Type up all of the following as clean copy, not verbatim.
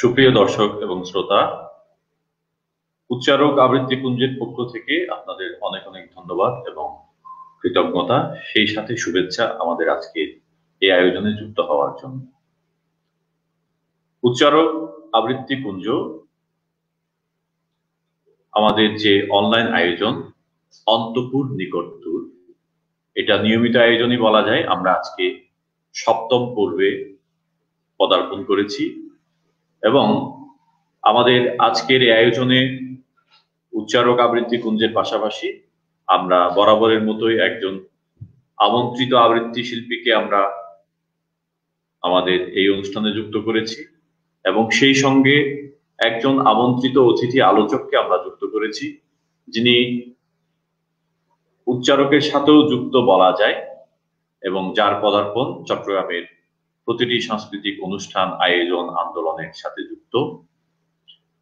সুপ্রিয় দর্শক এবং শ্রোতা, উচ্চারক আবৃত্তি পুঞ্জের পক্ষ থেকে আপনাদের অনেক অনেক ধন্যবাদ এবং কৃতজ্ঞতা, সেই সাথে শুভেচ্ছা আমাদের আজকের এই আয়োজনে যুক্ত হওয়ার জন্য। উচ্চারক আবৃত্তি পুঞ্জ আমাদের যে অনলাইন আয়োজন অন্তপুর নিকটতর, এটা নিয়মিত আয়োজনই বলা যায়। আমরা আজকে সপ্তম পর্বে পদার্পণ করেছি এবং আমাদের আজকের এই আয়োজনে উচ্চারক আবৃত্তি কুঞ্জের পাশাপাশি আমরা বরাবরের মতোই একজন আমন্ত্রিত আবৃত্তি শিল্পীকে আমরা আমাদের এই অনুষ্ঠানে যুক্ত করেছি এবং সেই সঙ্গে একজন আমন্ত্রিত অতিথি আলোচককে আমরা যুক্ত করেছি, যিনি উচ্চারকের সাথেও যুক্ত বলা যায় এবং যার পদার্পণ চট্টগ্রামের প্রতিটি সাংস্কৃতিক অনুষ্ঠান, আয়োজন, আন্দোলনের সাথে যুক্ত।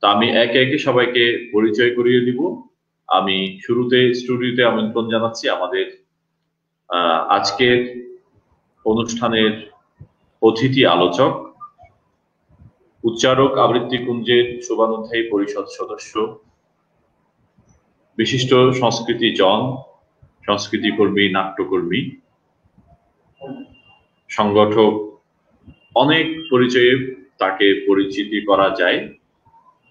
তা আমি একে একে সবাইকে পরিচয় করিয়ে দিব। আমি শুরুতে স্টুডিওতে আমন্ত্রণ জানাচ্ছি আমাদের আজকের অনুষ্ঠানের অতিথি আলোচক, উচ্চারক আবৃত্তি কুঞ্জের শুভানুধ্যায়ী পরিষদ সদস্য, বিশিষ্ট সংস্কৃতিজন, সংস্কৃতিকর্মী, নাট্যকর্মী, সংগঠক, অনেক পরিচয়ে তাকে পরিচিতি করা যায়,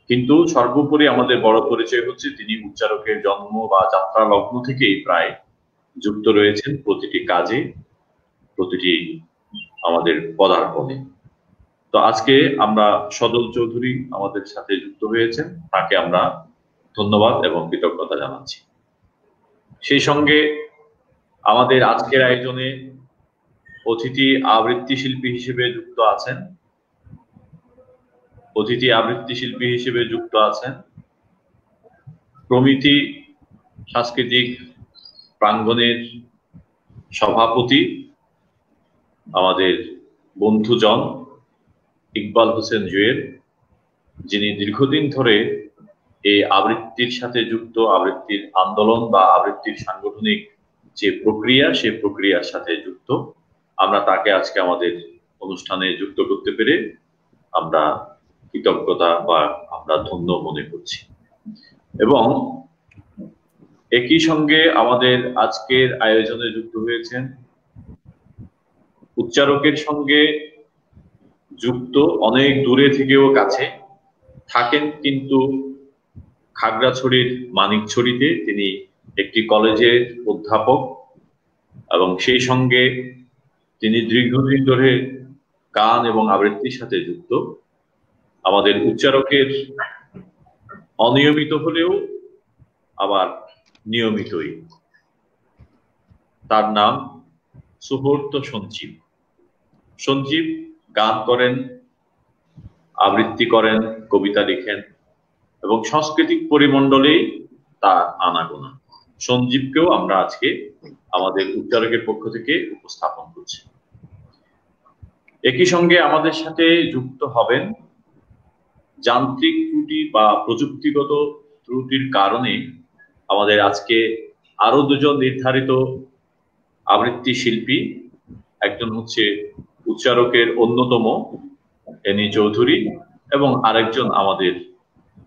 কিন্তু সর্বোপরি আমাদের বড় পরিচয় হচ্ছে তিনি উচ্চারকের জন্ম বা যাত্রা লগ্ন থেকেই প্রায় যুক্ত রয়েছেন প্রতিটি কাজে, প্রতিটি আমাদের পদার্পণে। তো আজকে আমরা সজল চৌধুরী আমাদের সাথে যুক্ত হয়েছেন, তাকে আমরা ধন্যবাদ এবং কৃতজ্ঞতা জানাচ্ছি। সেই সঙ্গে আমাদের আজকের আয়োজনে অতিথি আবৃত্তি শিল্পী হিসেবে যুক্ত আছেন প্রমিতি সাংস্কৃতিক প্রাঙ্গণের সভাপতি, আমাদের বন্ধুজন ইকবাল হোসেন জুয়েল, যিনি দীর্ঘদিন ধরে এই আবৃত্তির সাথে যুক্ত, আবৃত্তির আন্দোলন বা আবৃত্তির সাংগঠনিক যে প্রক্রিয়া, সেই প্রক্রিয়ার সাথে যুক্ত। আমরা তাকে আজকে আমাদের অনুষ্ঠানে যুক্ত করতে পেরে আমরা কৃতজ্ঞতা বা আমরা ধন্য মনে করছি। এবং একই সঙ্গে আমাদের আজকের আয়োজনে যুক্ত হয়েছেন উচ্চারকের সঙ্গে যুক্ত, অনেক দূরে থেকেও কাছে থাকেন, কিন্তু খাগড়াছড়ির মানিকছড়িতে তিনি একটি কলেজের অধ্যাপক এবং সেই সঙ্গে তিনি দীর্ঘদিন ধরে গান এবং আবৃত্তির সাথে যুক্ত। আমাদের উচ্চারকের অনিয়মিত হলেও আবার নিয়মিতই। তার নাম সুহূর্ত সঞ্জীব। সঞ্জীব গান করেন, আবৃত্তি করেন, কবিতা লিখেন এবং সাংস্কৃতিক পরিমণ্ডলেই তার আনাগোনা। সঞ্জীবকেও আমরা আজকে আমাদের উচ্চারকের পক্ষ থেকে উপস্থাপন করছি। একই সঙ্গে আমাদের সাথে যুক্ত হবেন যান্ত্রিক ত্রুটি বা প্রযুক্তিগত ত্রুটির কারণে আমাদের আজকে আরো দুজন নির্ধারিত আবৃত্তি শিল্পী। একজন হচ্ছে উচ্চারকের অন্যতম এনি চৌধুরী এবং আরেকজন আমাদের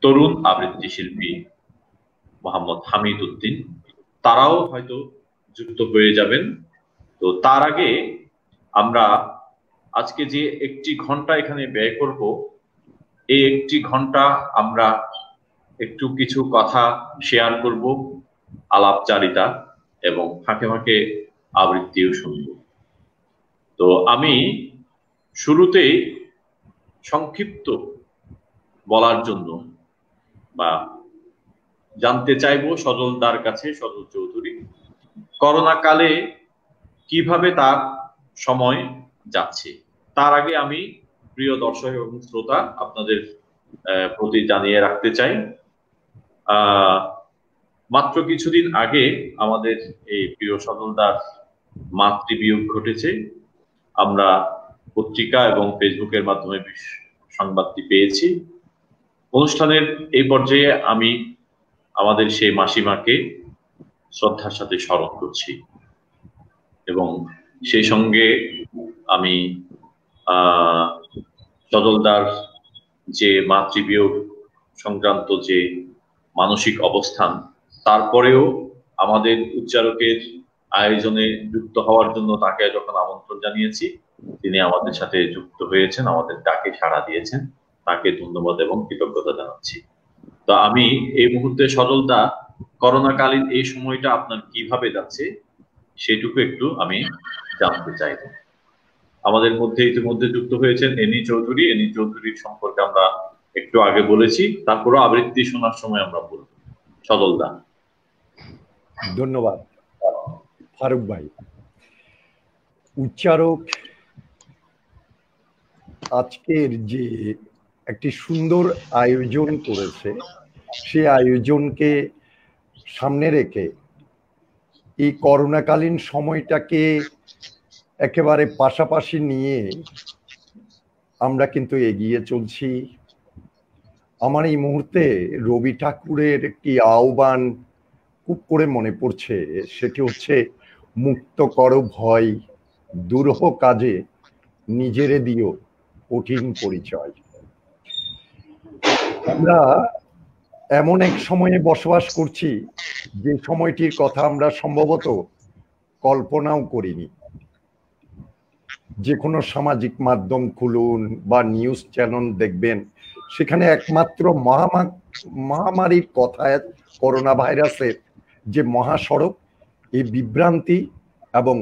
তরুণ আবৃত্তি শিল্পী মোহাম্মদ হামিদ উদ্দিন। তারাও হয়তো যুক্ত হয়ে যাবেন। তো তার আগে আমরা আজকে যে একটি ঘন্টা এখানে ব্যয় করব, এই একটি ঘন্টা আমরা একটু কিছু কথা শেয়ার করব, আলাপচারিতা এবং ফাঁকে ফাঁকে আবৃত্তিও শুনব। তো আমি শুরুতেই সংক্ষিপ্ত বলার জন্য বা জানতে চাইবো সজলদার কাছে, সজল চৌধুরী করোনা কালে কিভাবে তার সময় যাচ্ছে। তার আগে আমি প্রিয় দর্শক এবং শ্রোতা আপনাদের প্রতি জানিয়ে রাখতে চাই, মাত্র কিছুদিন আগে আমাদের এই প্রিয় সজলদার মাতৃবিয়োগ ঘটেছে। আমরা পত্রিকা এবং ফেসবুকের মাধ্যমে সংবাদটি পেয়েছি। অনুষ্ঠানের এই পর্যায়ে আমি আমাদের সেই মাসিমাকে শ্রদ্ধার সাথে স্মরণ করছি এবং সেই সঙ্গে আমি সজলদার যে মাতৃবিয়োগ সংক্রান্ত যে মানসিক অবস্থান, তারপরেও আমাদের উচ্চারকের আয়োজনে যুক্ত হওয়ার জন্য তাকে যখন আমন্ত্রণ জানিয়েছি, তিনি আমাদের সাথে যুক্ত হয়েছেন, আমাদের ডাকে সাড়া দিয়েছেন। তাকে ধন্যবাদ এবং কৃতজ্ঞতা জানাচ্ছি। তো আমি এই মুহূর্তে সজলদা, করোনাকালীন এই সময়টা আপনার কিভাবে যাচ্ছে সেটুকু একটু আমি জানতে চাইব। আমাদের মধ্যে ইতিমধ্যে যুক্ত হয়েছেন এনি চৌধুরী। এনি চৌধুরীর সম্পর্কে আমরা একটু আগে বলেছি, তারপরও আবৃত্তি শোনার সময় আমরা বলব। সজলদা। ধন্যবাদ ফারুক ভাই। উচ্চারক আজকের যে একটি সুন্দর আয়োজন করেছে, সে আয়োজনকে সামনে রেখে এই করোনাকালীন সময়টাকে একেবারে পাশাপাশি নিয়ে আমরা কিন্তু এগিয়ে চলছি। আমার এই মুহূর্তে রবি ঠাকুরের একটি আহ্বান খুব করে মনে পড়ছে, সেটি হচ্ছে মুক্ত করো ভয়, দুরূহ কাজে নিজেরে দিও কঠিন পরিচয়। আমরা এমন এক সময়ে বসবাস করছি যে সময়টির কথা আমরা সম্ভবত কল্পনাও করিনি। যে কোনো সামাজিক মাধ্যম খুলুন বা নিউজ চ্যানেল দেখবেন, সেখানে একমাত্র মহামারীর কথায়, করোনা ভাইরাসের যে মহাসড়ক, এই বিভ্রান্তি এবং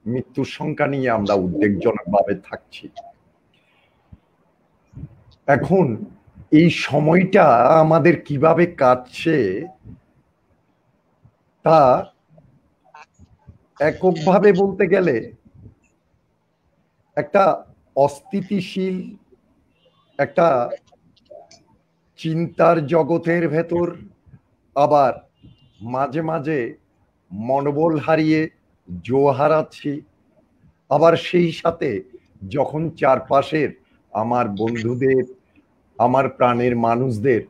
মৃত্যুর সংখ্যা নিয়ে আমরা উদ্বেগজনকভাবে থাকছি। এখন এই সময়টা আমাদের কিভাবে কাটছে তা এককভাবে বলতে গেলে একটা অস্থিতিশীল একটা চিন্তার জগতের ভেতর, আবার মাঝে মাঝে মনোবল হারিয়ে জো হারাচ্ছি। আবার সেই সাথে যখন চারপাশের আমার বন্ধুদের, আমার প্রাণের মানুষদের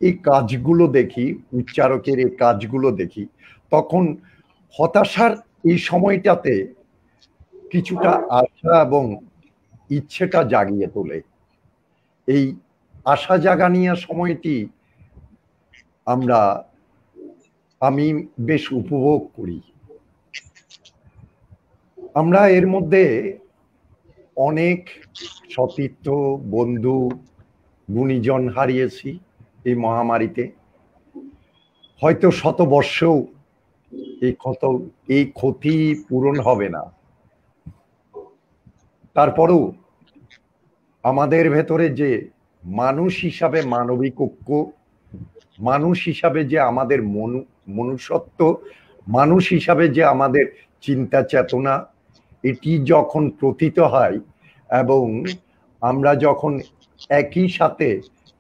এই কাজগুলো দেখি, উচ্চারকের এই কাজগুলো দেখি, তখন হতাশার এই সময়টাতে কিছুটা আশা এবং ইচ্ছেটা জাগিয়ে তোলে। এই আশা জাগানিয়া সময়টি আমি বেশ উপভোগ করি। আমরা এর মধ্যে অনেক সতীর্থ, বন্ধু, গুণীজন হারিয়েছি এই মহামারীতে। হয়তো শতবর্ষেও এই ক্ষতি পূরণ হবে না। তারপরেও আমাদের ভেতরে যে মানুষ হিসাবে মানবিক ঐক্য, মানুষ হিসাবে যে আমাদের মনুষ্যত্ব, মানুষ হিসাবে যে আমাদের চিন্তা চেতনা, এটি যখন প্রতীত হয় এবং আমরা যখন একই সাথে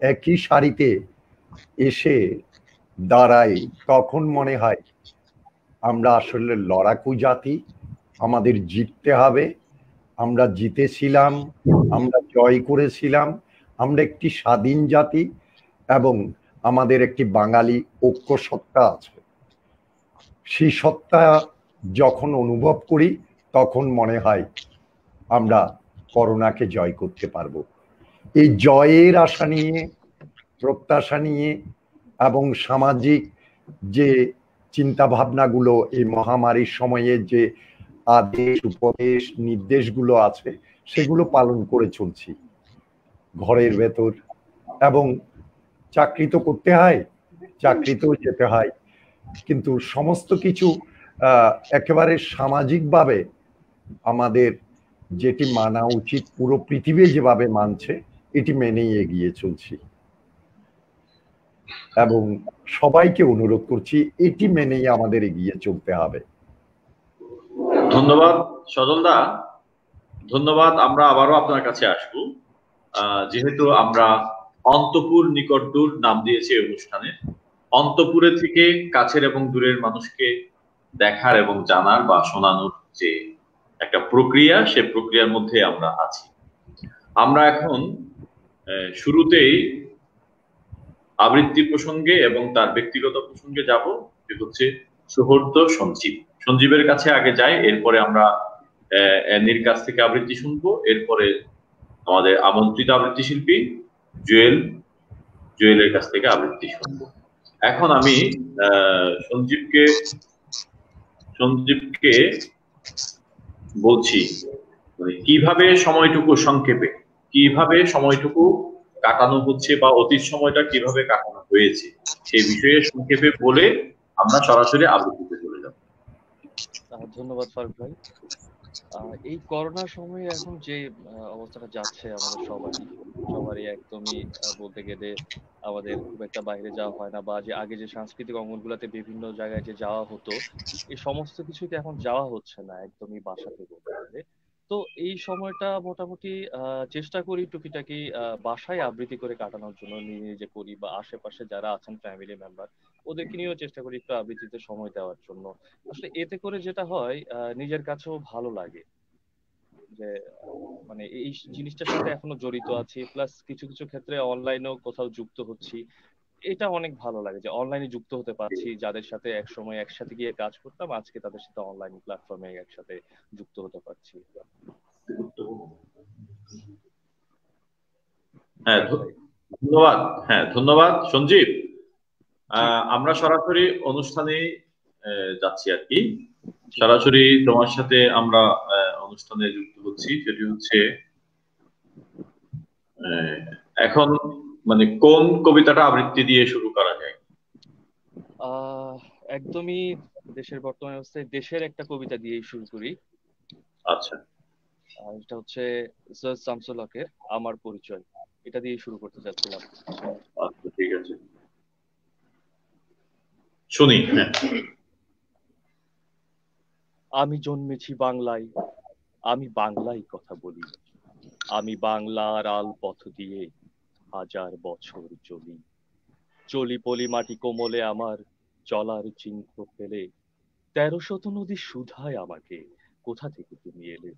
একই সারিতে এসে দাঁড়াই, তখন মনে হয় আমরা আসলে লড়াকু জাতি, আমাদের জিততে হবে। আমরা জিতেছিলাম, আমরা জয় করেছিলাম, আমরা একটি স্বাধীন জাতি এবং আমাদের একটি বাঙালি ঐক্য সত্তা আছে। সেই সত্তা যখন অনুভব করি, তখন মনে হয় আমরা করোনাকে জয় করতে পারবো। এই জয়ের আশা নিয়ে, প্রত্যাশা নিয়ে এবং সামাজিক যে চিন্তা ভাবনাগুলো এই মহামারীর সময়ে যে আদেশ, উপদেশ, নির্দেশগুলো আছে, সেগুলো পালন করে চলছি ঘরের ভেতর। এবং চাকরি তো করতে হয়, চাকরিতেও যেতে হয়, কিন্তু সমস্ত কিছু একেবারে সামাজিকভাবে আমাদের যেটি মানা উচিত, পুরো পৃথিবী যেভাবে মানছে, এটি মেনেই এগিয়ে চলছি এবং সবাইকে অনুরোধ করছি এটি মেনেই আমাদের এগিয়ে চলতে হবে। ধন্যবাদ সজলদা, ধন্যবাদ। আমরা আবারও আপনার কাছে আসবো, যেহেতু আমরা অন্তপুর নিকট দূর নাম দিয়েছি অনুষ্ঠানে। অন্তপুরে থেকে কাছের এবং দূরের মানুষকে দেখার এবং জানার বা শোনানোর যে একটা প্রক্রিয়া, সে প্রক্রিয়ার মধ্যে আমরা আছি। আমরা এখন শুরুতেই আবৃত্তি প্রসঙ্গে এবং তার ব্যক্তিগত প্রসঙ্গে যাব, যে হচ্ছে সুহৃদ সঞ্জীব। সঞ্জীবের কাছে আগে যাই, এরপরে আমরা এনির কাছ থেকে আবৃত্তি শুনবো, এরপরে আমাদের আমন্ত্রিত আবৃত্তি শিল্পী জুয়েলের কাছ থেকে আবৃত্তি শুনবো। এখন আমি সঞ্জীবকে বলছি মানে কিভাবে সময়টুকু কাটানো হচ্ছে বা অতীত সময়টা কিভাবে কাটানো হয়েছে সেই বিষয়ে সংক্ষেপে বলে আমরা সরাসরি আবৃত্তিতে চলে যাব। ধন্যবাদ ফারুক ভাই। এই করোনার সময়ে এখন যে অবস্থাটা যাচ্ছে আমাদের সবারই একদমই বলতে গেলে আমাদের খুব একটা বাইরে যাওয়া হয় না, বা যে আগে যে সাংস্কৃতিক অঙ্গনগুলোতে বিভিন্ন জায়গায় যে যাওয়া হতো, এই সমস্ত কিছুতে এখন যাওয়া হচ্ছে না, একদমই বাসাতে বলতে গেলে। তো এই সময়টা মোটামুটি চেষ্টা করি টুকিটাকি বাসায় আবৃত্তি করে কাটানোর জন্য, নিজে নিজে করি বা আশেপাশে যারা আছেন ফ্যামিলি মেম্বার ওদেরকে নিয়েও চেষ্টা করি একটু আবৃত্তিতে সময় দেওয়ার জন্য। আসলে এতে করে যেটা হয় নিজের কাছেও ভালো লাগে যে মানে এই জিনিসটার সাথে এখনো জড়িত আছি, প্লাস কিছু কিছু ক্ষেত্রে অনলাইনেও কোথাও যুক্ত হচ্ছি। এটা অনেক ভালো লাগে যে অনলাইনে যুক্ত হতে পারছি, যাদের সাথে একসময় একসাথে গিয়ে কাজ করতাম আজকে তাদের সাথে অনলাইন প্ল্যাটফর্মে একসাথে যুক্ত হতে পারছি। হ্যাঁ, ধন্যবাদ। হ্যাঁ, ধন্যবাদ সঞ্জীব। আমরা সরাসরি অনুষ্ঠানে যাচ্ছি আর কি। সরাসরি তোমার সাথে আমরা অনুষ্ঠানে যুক্ত হচ্ছি, যেটি হচ্ছে এখন মানে কোন কবিতাটা আবৃত্তি দিয়ে শুরু করা যায়? একদমই দেশের বর্তমান অবস্থায় দেশের একটা কবিতা দিয়েই শুরু করি। আচ্ছা, এটা হচ্ছে সৈয়দ শামসুল হকের আমার পরিচয়, এটা দিয়ে শুরু করতে চাচ্ছিলাম। আচ্ছা, ঠিক আছে, শুনি। হ্যাঁ। আমি জন্মেছি বাংলায়, আমি বাংলায় কথা বলি, আমি বাংলার আল পথ দিয়ে হাজার বছর চলি, চলি পলি মাটি কোমলে আমার চলার চিহ্ন ফেলে, ১৩০০ নদী শুধায় আমাকে কোথা থেকে তুমি এলে।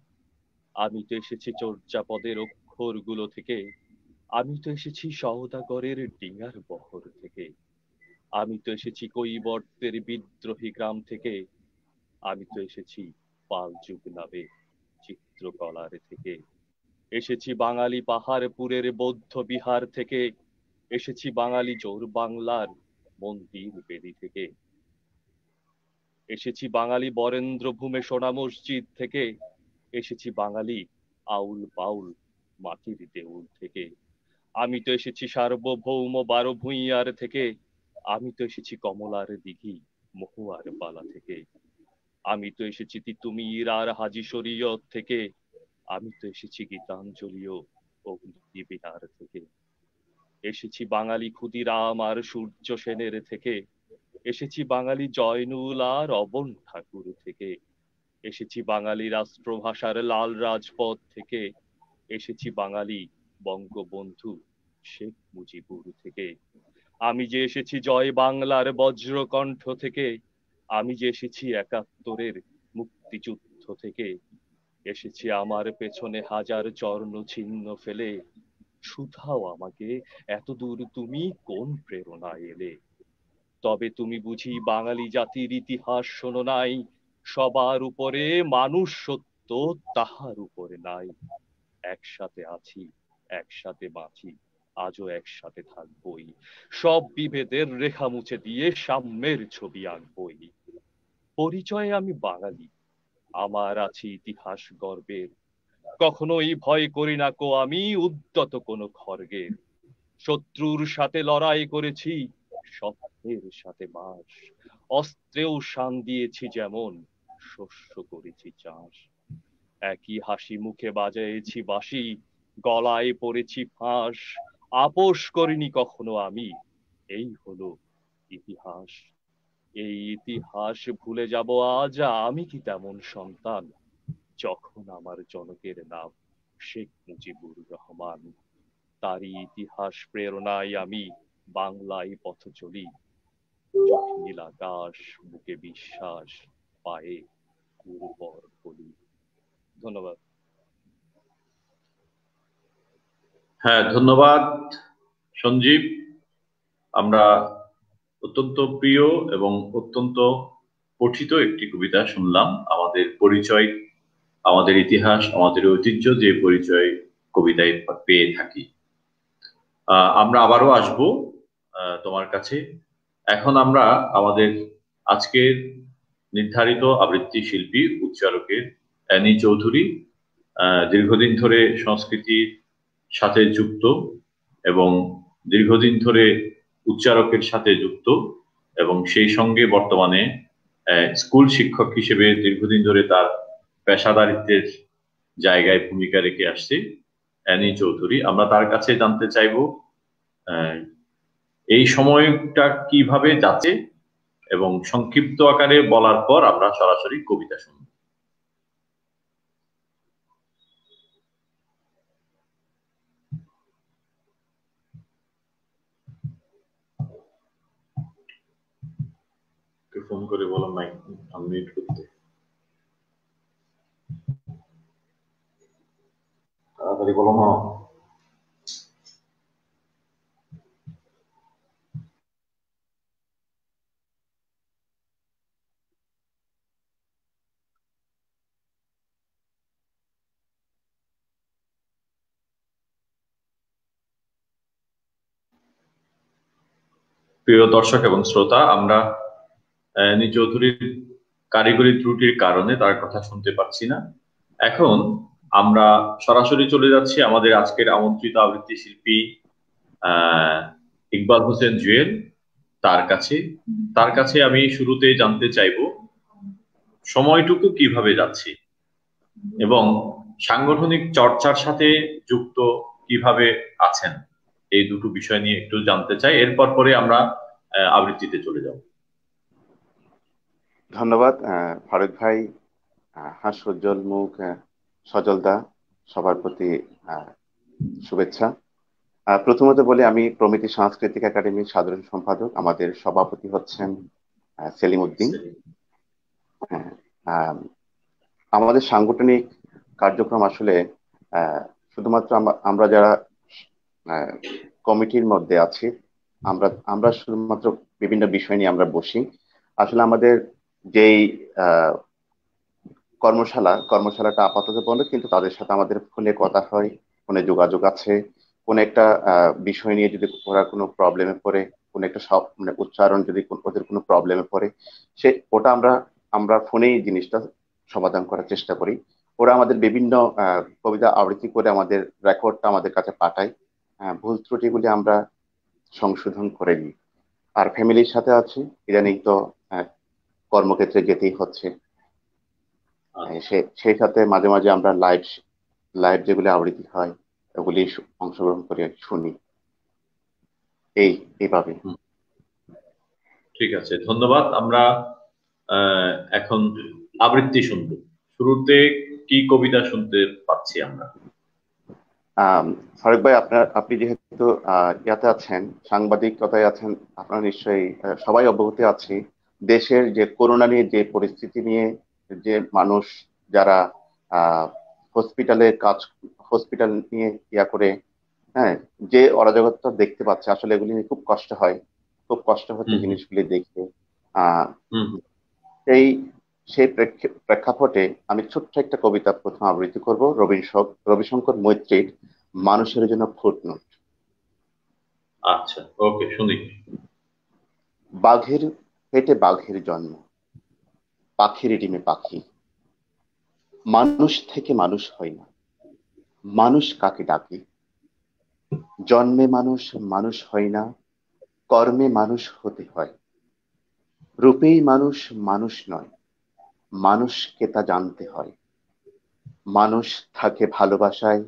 আমি তো এসেছি চর্যাপদের অক্ষরগুলো থেকে, আমি তো এসেছি সওদাগরের ডিঙার বহর থেকে, আমি তো এসেছি কৈবর্তের বিদ্রোহী গ্রাম থেকে, আমি তো এসেছি পাল যুগ নামে চিত্রকলার থেকে, এসেছি বাঙালি পাহাড়পুরের বৌদ্ধ বিহার থেকে, এসেছি বাঙালি জোর বাংলার মন্দির বেদি থেকে, এসেছি বাঙালি বরেন্দ্র ভূমে সোনা মসজিদ থেকে, এসেছি বাঙালি আউল বাউল মাটির দেউল থেকে, আমি তো এসেছি সার্বভৌম ১২ ভূঁইয়ার থেকে, আমি তো এসেছি কমলার দিঘি মহুয়ার পালা থেকে, আমি তো এসেছি তিতুমির আর হাজি শরীয়ত থেকে, আমি তো এসেছি গীতাঞ্জলিও অগ্নিবিহার থেকে, এসেছি বাঙালি ক্ষুদিরাম আর সূর্য সেনের থেকে, এসেছি বাঙালি জয়নুল আর অবন ঠাকুর থেকে, এসেছি বাঙালি রাষ্ট্রভাষার লাল রাজপথ থেকে, এসেছি বাঙালি বঙ্গবন্ধু শেখ মুজিবুর থেকে, আমি যে এসেছি জয় বাংলার বজ্রকণ্ঠ থেকে, আমি যে এসেছি ৭১-এর মুক্তিযুদ্ধ থেকে, এসেছি আমার পেছনে হাজার চর্ণ চিহ্ন ফেলে, শুধাও আমাকে এত দূর তুমি কোন প্রেরণায় এলে। তবে তুমি বুঝি বাঙালি জাতির ইতিহাস শোনো নাই, সবার উপরে মানুষ সত্য তাহার উপরে নাই, একসাথে আছি একসাথে বাঁচি আজও একসাথে থাকবই, সব বিভেদের রেখা মুছে দিয়ে সাম্যের ছবি আঁকবই। পরিচয়ে আমি বাঙালি, আমার আছে ইতিহাস গর্বের, কখনোই ভয় করি না কো আমি উদ্যত কোনো খড়গের, শত্রুর সাথে লড়াই করেছি স্বপ্নের সাথে বাস, অস্ত্রেও শান দিয়েছি যেমন শস্য করেছি চাষ, একই হাসি মুখে বাজাইছি বাঁশি, গলায় পড়েছি ফাঁস, আপোষ করিনি কখনো আমি, এই হলো ইতিহাস। এই ইতিহাস ভুলে যাব আজ আমি কি তেমন সন্তান, যখন আমার জনকের নাম শেখ মুজিবুর রহমান, তারই ইতিহাস প্রেরণায় আমি বাংলায় পথ চলি, চোখে নীল আকাশ বুকে বিশ্বাস পায়ে উর্বর বলি। ধন্যবাদ। হ্যাঁ, ধন্যবাদ সঞ্জীব। আমরা অত্যন্ত প্রিয় এবং অত্যন্ত পঠিত একটি কবিতা শুনলাম। আমাদের পরিচয়, আমাদের ইতিহাস, আমাদের ঐতিহ্য যে পরিচয় কবিতায় পেয়ে থাকি। আমরা আবারও আসব তোমার কাছে। এখন আমরা আমাদের আজকের নির্ধারিত আবৃত্তি শিল্পী উচ্চারকের অ্যানি চৌধুরী, দীর্ঘদিন ধরে সংস্কৃতির সাথে যুক্ত এবং দীর্ঘদিন ধরে উচ্চারকের সাথে যুক্ত এবং সেই সঙ্গে বর্তমানে স্কুল শিক্ষক হিসেবে দীর্ঘদিন ধরে তার পেশাদারিত্বের জায়গায় ভূমিকা রেখে আসছে অ্যানি চৌধুরী। আমরা তার কাছে জানতে চাইব এই সময়টা কিভাবে যাচ্ছে এবং সংক্ষিপ্ত আকারে বলার পর আমরা সরাসরি কবিতা শুনব। ফোন করে বলো মাইক আনমিউট করতে, তাড়াতাড়ি বলো না। প্রিয় দর্শক এবং শ্রোতা, আমরা অ্যানি চৌধুরীর কারিগরি ত্রুটির কারণে তার কথা শুনতে পাচ্ছি না। এখন আমরা সরাসরি চলে যাচ্ছি আমাদের আজকের আমন্ত্রিত আবৃত্তি শিল্পী ইকবাল হোসেন জুয়েল তার কাছে আমি শুরুতে জানতে চাইব সময়টুকু কিভাবে যাচ্ছে এবং সাংগঠনিক চর্চার সাথে যুক্ত কিভাবে আছেন, এই দুটো বিষয় নিয়ে একটু জানতে চাই। এরপর পরে আমরা আবৃত্তিতে চলে যাব। ধন্যবাদ ফারুক ভাই, হাস্যোজ্জ্বল মুখ সজলদা, সবার প্রতি শুভেচ্ছা। প্রথমত বলি, আমি প্রমিতি সাংস্কৃতিক একাডেমির সাধারণ সম্পাদক, আমাদের সভাপতি হচ্ছেন সেলিম উদ্দিন। আমাদের সাংগঠনিক কার্যক্রম আসলে শুধুমাত্র আমরা যারা কমিটির মধ্যে আছি, আমরা শুধুমাত্র বিভিন্ন বিষয় নিয়ে আমরা বসি। আসলে আমাদের যেই কর্মশালাটা আপাতত বন্ধ, কিন্তু তাদের সাথে আমাদের ফোনে কথা হয়, ফোনে যোগাযোগ আছে। কোন একটা বিষয় নিয়ে যদি ওরা কোনো প্রবলেমে পড়ে, কোন একটা মানে উচ্চারণ যদি ওদের কোনো প্রবলেমে পড়ে, ওটা আমরা ফোনেই জিনিসটা সমাধান করার চেষ্টা করি। ওরা আমাদের বিভিন্ন কবিতা আবৃত্তি করে আমাদের রেকর্ডটা আমাদের কাছে পাঠায়। ভুল ত্রুটিগুলি আমরা সংশোধন করে নিই। আর ফ্যামিলির সাথে আছি, ইদানিং তো কর্মক্ষেত্রে যেতেই হচ্ছে। সেই সাথে মাঝে মাঝে আমরা লাইভ যেগুলি আবৃত্তি হয় ওগুলি অংশগ্রহণ করে শুনি, এইভাবে। ঠিক আছে, ধন্যবাদ। আমরা এখন আবৃত্তি শুনব। শুরুতে কি কবিতা শুনতে পাচ্ছি আমরা? ফারুক ভাই, আপনি যেহেতু ইয়াতে আছেন, সাংবাদিকতায় আছেন, আপনারা নিশ্চয়ই সবাই অবগত আছি দেশের যে করোনা নিয়ে যে পরিস্থিতি নিয়ে যে মানুষ যারা হসপিটাল নিয়ে ইয়া করে, হ্যাঁ, যে অরাজকতা দেখতে পাচ্ছে, আসলে এগুলি নিয়ে খুব কষ্ট হয়, খুব কষ্ট হচ্ছে জিনিসগুলি দেখতে। সেই প্রেক্ষাপটে আমি ছোট্ট একটা কবিতা প্রথম আবৃত্তি করব, রবিশঙ্কর মৈত্রীর মানুষের জন্য ফুটনোট। আচ্ছা, ওকে, শুনি। বাঘের পেটে বাঘের জন্ম, পাখির ডিমে পাখি। মানুষ থেকে মানুষ হয় না, মানুষ কাকে ডাকে? জন্মে মানুষ মানুষ হয় না, কর্মে মানুষ হতে হয়। রূপেই মানুষ মানুষ নয়, মানুষকে তা জানতে হয়। মানুষ থাকে ভালোবাসায়,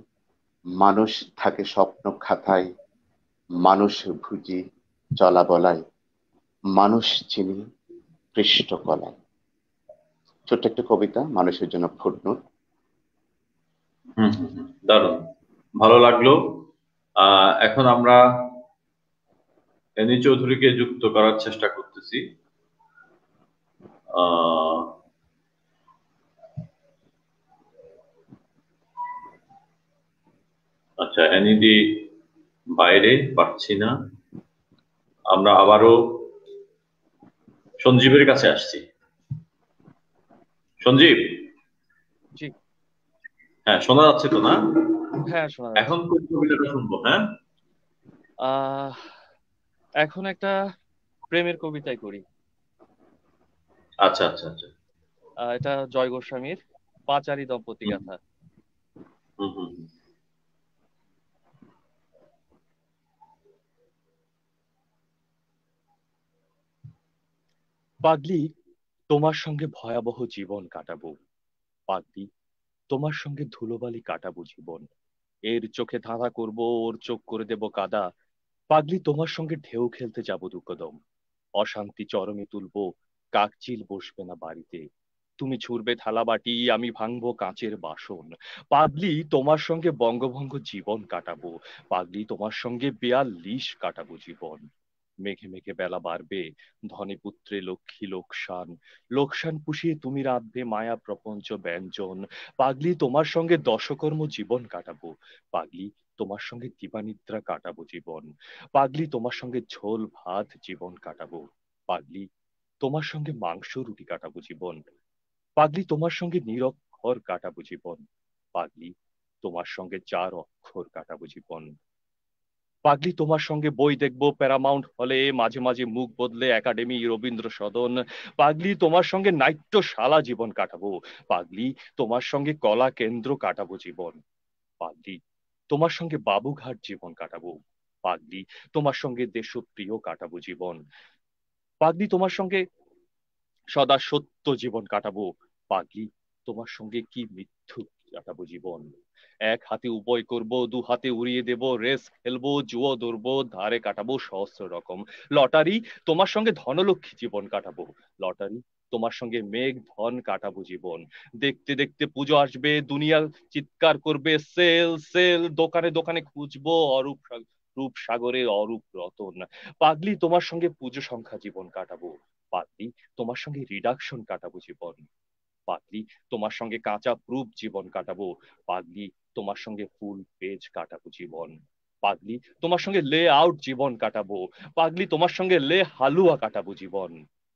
মানুষ থাকে স্বপ্ন খাতায়, মানুষ ভুজি চলা বলায়, মানুষ চিনি পৃষ্ঠ কলায়। ছোট্ট একটা কবিতা, মানুষের জন্য ফুটনোট। দারুণ, ভালো লাগলো। এখন আমরা অ্যানি চৌধুরীকে যুক্ত করার চেষ্টা করতেছি। আচ্ছা, অ্যানিদি বাইরে, পাচ্ছি না। আমরা আবারও সঞ্জীবের কাছে আসছি। সঞ্জীব, হ্যাঁ, শোনা যাচ্ছে তো না? হ্যাঁ, শোনা যাচ্ছে। এখন কোন কবিতাটা শুনবো? হ্যাঁ, আহ এখন একটা প্রেমের কবিতাই করি। আচ্ছা আচ্ছা আচ্ছা। এটা জয় গোস্বামীর পাঁচালী দম্পতি হুম গাথা। হুম হুম হুম। পাগলি, তোমার সঙ্গে ভয়াবহ জীবন কাটাবো। পাগলি, তোমার সঙ্গে ধুলোবালি কাটাবো জীবন। এর চোখে ধাঁধা করব, ওর চোখ করে দেব কাদা। পাগলি, তোমার সঙ্গে ঢেউ খেলতে যাব দুকদম। অশান্তি চরমে তুলবো, কাকচিল বসবে না বাড়িতে। তুমি ছুড়বে থালা বাটি, আমি ভাঙবো কাঁচের বাসন। পাগলি, তোমার সঙ্গে বঙ্গভঙ্গ জীবন কাটাবো। পাগলি, তোমার সঙ্গে 42 কাটাবো জীবন। মেঘে মেঘে বেলা বাড়বে, ধনে পুত্রে লক্ষ্মী লোকসান। লোকসান পুষিয়ে তুমি রাঁধবে মায়া প্রপঞ্চ ব্যঞ্জন। পাগলি, তোমার সঙ্গে দশকর্ম জীবন কাটাবো। পাগলি, তোমার সঙ্গে দিবানিদ্রা কাটাবো জীবন। পাগলি, তোমার সঙ্গে ঝোল ভাত জীবন কাটাবো। পাগলি, তোমার সঙ্গে মাংস রুটি কাটাবো জীবন। পাগলি, তোমার সঙ্গে নিরক্ষর কাটাবো জীবন। পাগলি, তোমার সঙ্গে 4 অক্ষর কাটাবো জীবন। পাগলি, তোমার সঙ্গে বই দেখবো প্যারামাউন্ট হলে, মাঝে মাঝে মুখ বদলে একাডেমি রবীন্দ্র সদন। পাগলি, তোমার সঙ্গে নাট্যশালা জীবন কাটাবো। পাগলি, তোমার সঙ্গে কলা কেন্দ্র কাটাবো জীবন। পাগলি, তোমার সঙ্গে বাবুঘাট জীবন কাটাবো। পাগলি, তোমার সঙ্গে দেশপ্রিয় কাটাবো জীবন। পাগলি, তোমার সঙ্গে সদা সত্য জীবন কাটাবো। পাগলি, তোমার সঙ্গে কি মিথ্যু কাটাবো জীবন। এক হাতে উপায় করব, দু হাতে উড়িয়ে দেব, রেস খেলবো, জুয়ো ধরবো, ধারে কাটাবো সহস্র রকম লটারি। তোমার সঙ্গে ধনলক্ষ্মী জীবন কাটাবো। লটারি, তোমার সঙ্গে মেঘ ধন কাটাবো জীবন। দেখতে দেখতে পুজো আসবে, দুনিয়া চিৎকার করবে সেল সেল, দোকানে দোকানে খুঁজবো অরূপ রূপসাগরে অরূপ রতন। পাগলি, তোমার সঙ্গে পুজো সংখ্যা জীবন কাটাবো। পাগলি, তোমার সঙ্গে রিডাকশন কাটাবো জীবন। পাগলি, তোমার সঙ্গে কাঁচা প্রুফ জীবন কাটাবো। পাগলি, তোমার সঙ্গে ফুল পেজ কাটাবো জীবন। পাগলি, তোমার সঙ্গে লে আউট জীবন কাটাবো। পাগলি, তোমার সঙ্গে লে হালুয়া কাটাবো জীবন।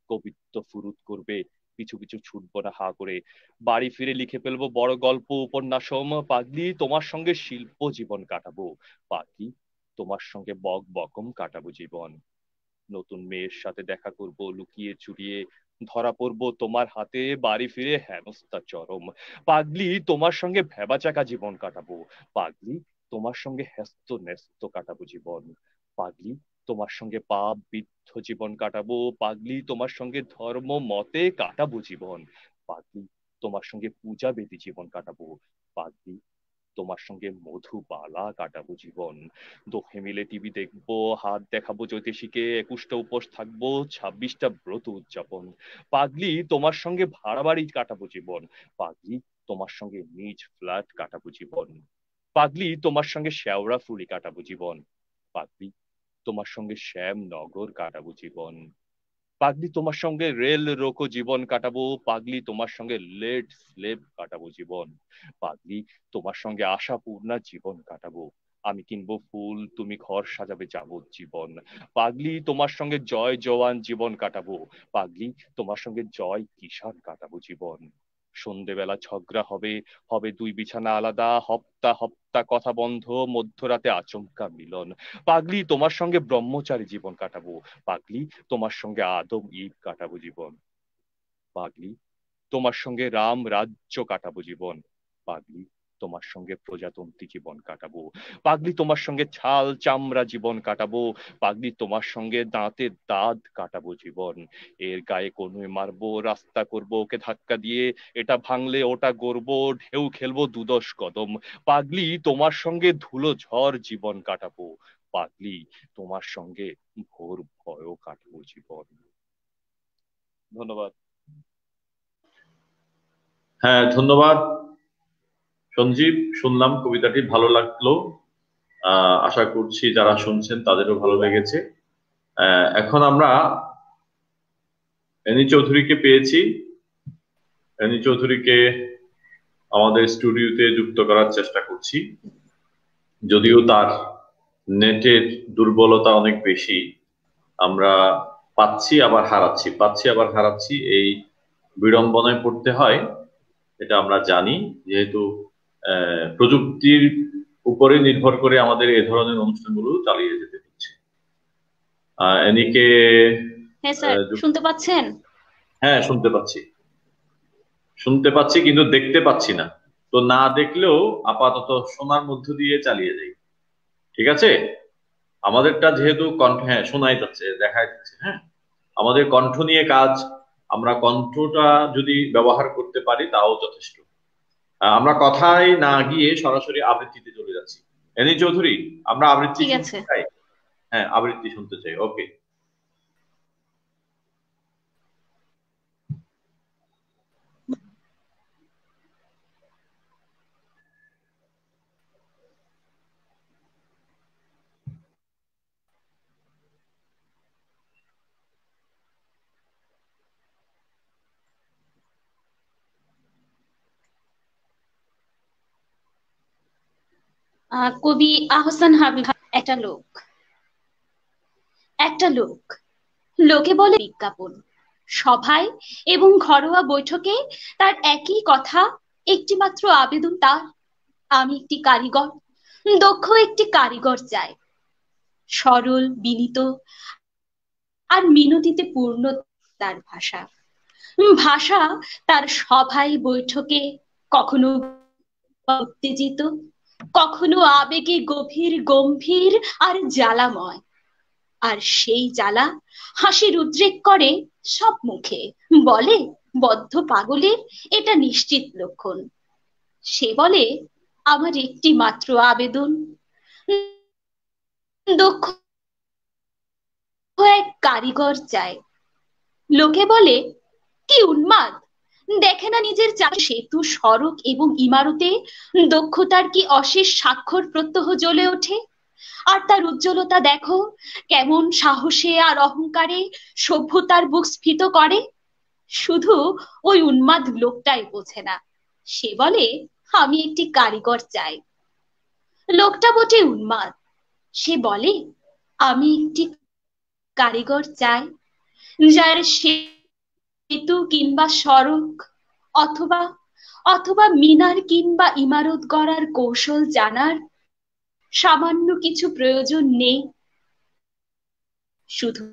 কবিত্ব ফুরুত করবে, পিছু পিছু ছুটবো না হা করে। বাড়ি ফিরে লিখে ফেলবো বড় গল্প উপন্যাসম। পাগলি, তোমার সঙ্গে শিল্প জীবন কাটাবো। পাগলি, তোমার সঙ্গে বক বকম কাটাবো জীবন। নতুন মেয়ের সাথে দেখা করব লুকিয়ে চুরিয়ে, ধরা পড়বো তোমার হাতে, বাড়ি ফিরে হেনস্থা চরম। পাগলি, তোমার সঙ্গে ভেবাচাকা জীবন কাটাবো। পাগলি, তোমার সঙ্গে হেস্ত নেস্ত কাটাবো জীবন। পাগলি, তোমার সঙ্গে পাপ বিদ্ধ জীবন কাটাবো। পাগলি, তোমার সঙ্গে ধর্ম মতে কাটাবো জীবন। পাগলি, তোমার সঙ্গে পূজা বেদি জীবন কাটাবো। পাগলি, তোমার সঙ্গে মধুবালা কাটাবো জীবন। দোহে মিলে টিভি দেখবো, হাত দেখাবো জ্যোতিষীকে, 21টা উপোস থাকবো, 26টা ব্রত উদযাপন। পাগলি, তোমার সঙ্গে ভাড়া বাড়ি কাটাবো জীবন। পাগলি, তোমার সঙ্গে নিজ ফ্ল্যাট কাটাবো জীবন। পাগলি, তোমার সঙ্গে শেওড়া ফুলি কাটাবো জীবন। পাগলি, তোমার সঙ্গে শ্যামনগর কাটাবো জীবন। পাগলি, তোমার সঙ্গে রেল রোকো জীবন কাটাবো। পাগলি, তোমার সঙ্গে লেট স্লেপ কাটাবো জীবন। পাগলি, তোমার সঙ্গে আশাপূর্ণা জীবন কাটাবো। আমি কিনবো ফুল, তুমি ঘর সাজাবে যাবজ্জীবন। পাগলি, তোমার সঙ্গে জয় জওয়ান জীবন কাটাবো। পাগলি, তোমার সঙ্গে জয় কিষান কাটাবো জীবন। সন্ধেবেলা ঝগড়া হবে, হবে দুই বিছানা আলাদা, হপ্তা হপ্তা কথা বন্ধ, মধ্যরাতে আচমকা মিলন। পাগলি, তোমার সঙ্গে ব্রহ্মচারী জীবন কাটাবো। পাগলি, তোমার সঙ্গে আদম ঈদ কাটাবো জীবন। পাগলি, তোমার সঙ্গে রাম রাজ্য কাটাবো জীবন। পাগলি, তোমার সঙ্গে প্রজাতন্ত্রী জীবন কাটাবো। পাগলি, তোমার সঙ্গে ছাল চামড়া জীবন কাটাবো। পাগলি, তোমার সঙ্গে দাঁতের দাঁত কাটাবো জীবন। এর গায়ে কনুই মারবো, রাস্তা করবো ওকে ধাক্কা দিয়ে, এটা ভাঙলে ওটা গড়বো, ঢেউ খেলবো দুদশ কদম। পাগলি, তোমার সঙ্গে ধুলো ঝড় জীবন কাটাবো। পাগলি, তোমার সঙ্গে ভোর ভয়ও কাটাবো জীবন। ধন্যবাদ। হ্যাঁ, ধন্যবাদ সঞ্জীব। শুনলাম, কবিতাটি ভালো লাগলো। আশা করছি যারা শুনছেন তাদেরও ভালো লেগেছে। এখন আমরা এনি চৌধুরীকে পেয়েছি। এনি চৌধুরীকে আমাদের স্টুডিওতে যুক্ত করার চেষ্টা করছি, যদিও তার নেটের দুর্বলতা অনেক বেশি। আমরা পাচ্ছি আবার হারাচ্ছি, পাচ্ছি আবার হারাচ্ছি, এই বিড়ম্বনায় পড়তে হয়। এটা আমরা জানি, যেহেতু প্রযুক্তির উপরে নির্ভর করে আমাদের এ ধরনের অনুষ্ঠানগুলো চালিয়ে যেতে এনিকে হ্যাঁ স্যার, শুনতে পাচ্ছেন? হ্যাঁ, শুনতে পাচ্ছি কিন্তু দেখতে পাচ্ছি না। তো না দেখলেও আপাতত শোনার মধ্য দিয়ে চালিয়ে যাই, ঠিক আছে? আমাদেরটা যেহেতু কণ্ঠ, হ্যাঁ শোনাই যাচ্ছে, দেখা যাচ্ছে। হ্যাঁ, আমাদের কণ্ঠ নিয়ে কাজ, আমরা কণ্ঠটা যদি ব্যবহার করতে পারি তাও যথেষ্ট। আমরা কথায় না গিয়ে সরাসরি আবৃত্তিতে চলে যাচ্ছি। এনি চৌধুরী, আমরা আবৃত্তি ঠিক শুনতে আছে। চাই। হ্যাঁ, আবৃত্তি শুনতে চাই। ওকে। কবি আহসান হাবীব। একটা লোক, লোকে বলে বিজ্ঞাপন, সভায় এবং ঘরোয়া বৈঠকে তার একই কথা, একটি মাত্র আবেদন তার, আমি একটি কারিগর, দক্ষ একটি কারিগর চাই, সরল, বিনীত আর মিনতিতে পূর্ণ তার ভাষা। ভাষা তার সভায় বৈঠকে কখনো উত্তেজিত, কখনো আবেগে গভীর গম্ভীর আর জ্বালাময়। আর সেই জ্বালা হাসির উদ্রেক করে সব মুখে, বলে বদ্ধ পাগলের এটা নিশ্চিত লক্ষণ। সে বলে, আমার একটি মাত্র আবেদন, দক্ষ এক কারিগর চাই। লোকে বলে, কি উন্মাদ, দেখে না নিজের সেতু, সড়ক এবং ইমারতে দক্ষতার কি অশেষ স্বাক্ষর প্রত্যহ জ্বলে ওঠে। আর তার উজ্জ্বলতা দেখো কেমন সাহসে আর অহংকারে সভ্যতার বুক স্ফীত করে। শুধু ওই উন্মাদ লোকটাই বোঝে না, সে বলে আমি একটি কারিগর চাই। লোকটা বটে উন্মাদ, সে বলে আমি একটি কারিগর চাই, যার সেতু কিংবা সড়ক অথবা অথবা মিনার কিংবা ইমারত গড়ার কৌশল জানার সামান্য কিছু প্রয়োজন নেই, শুধু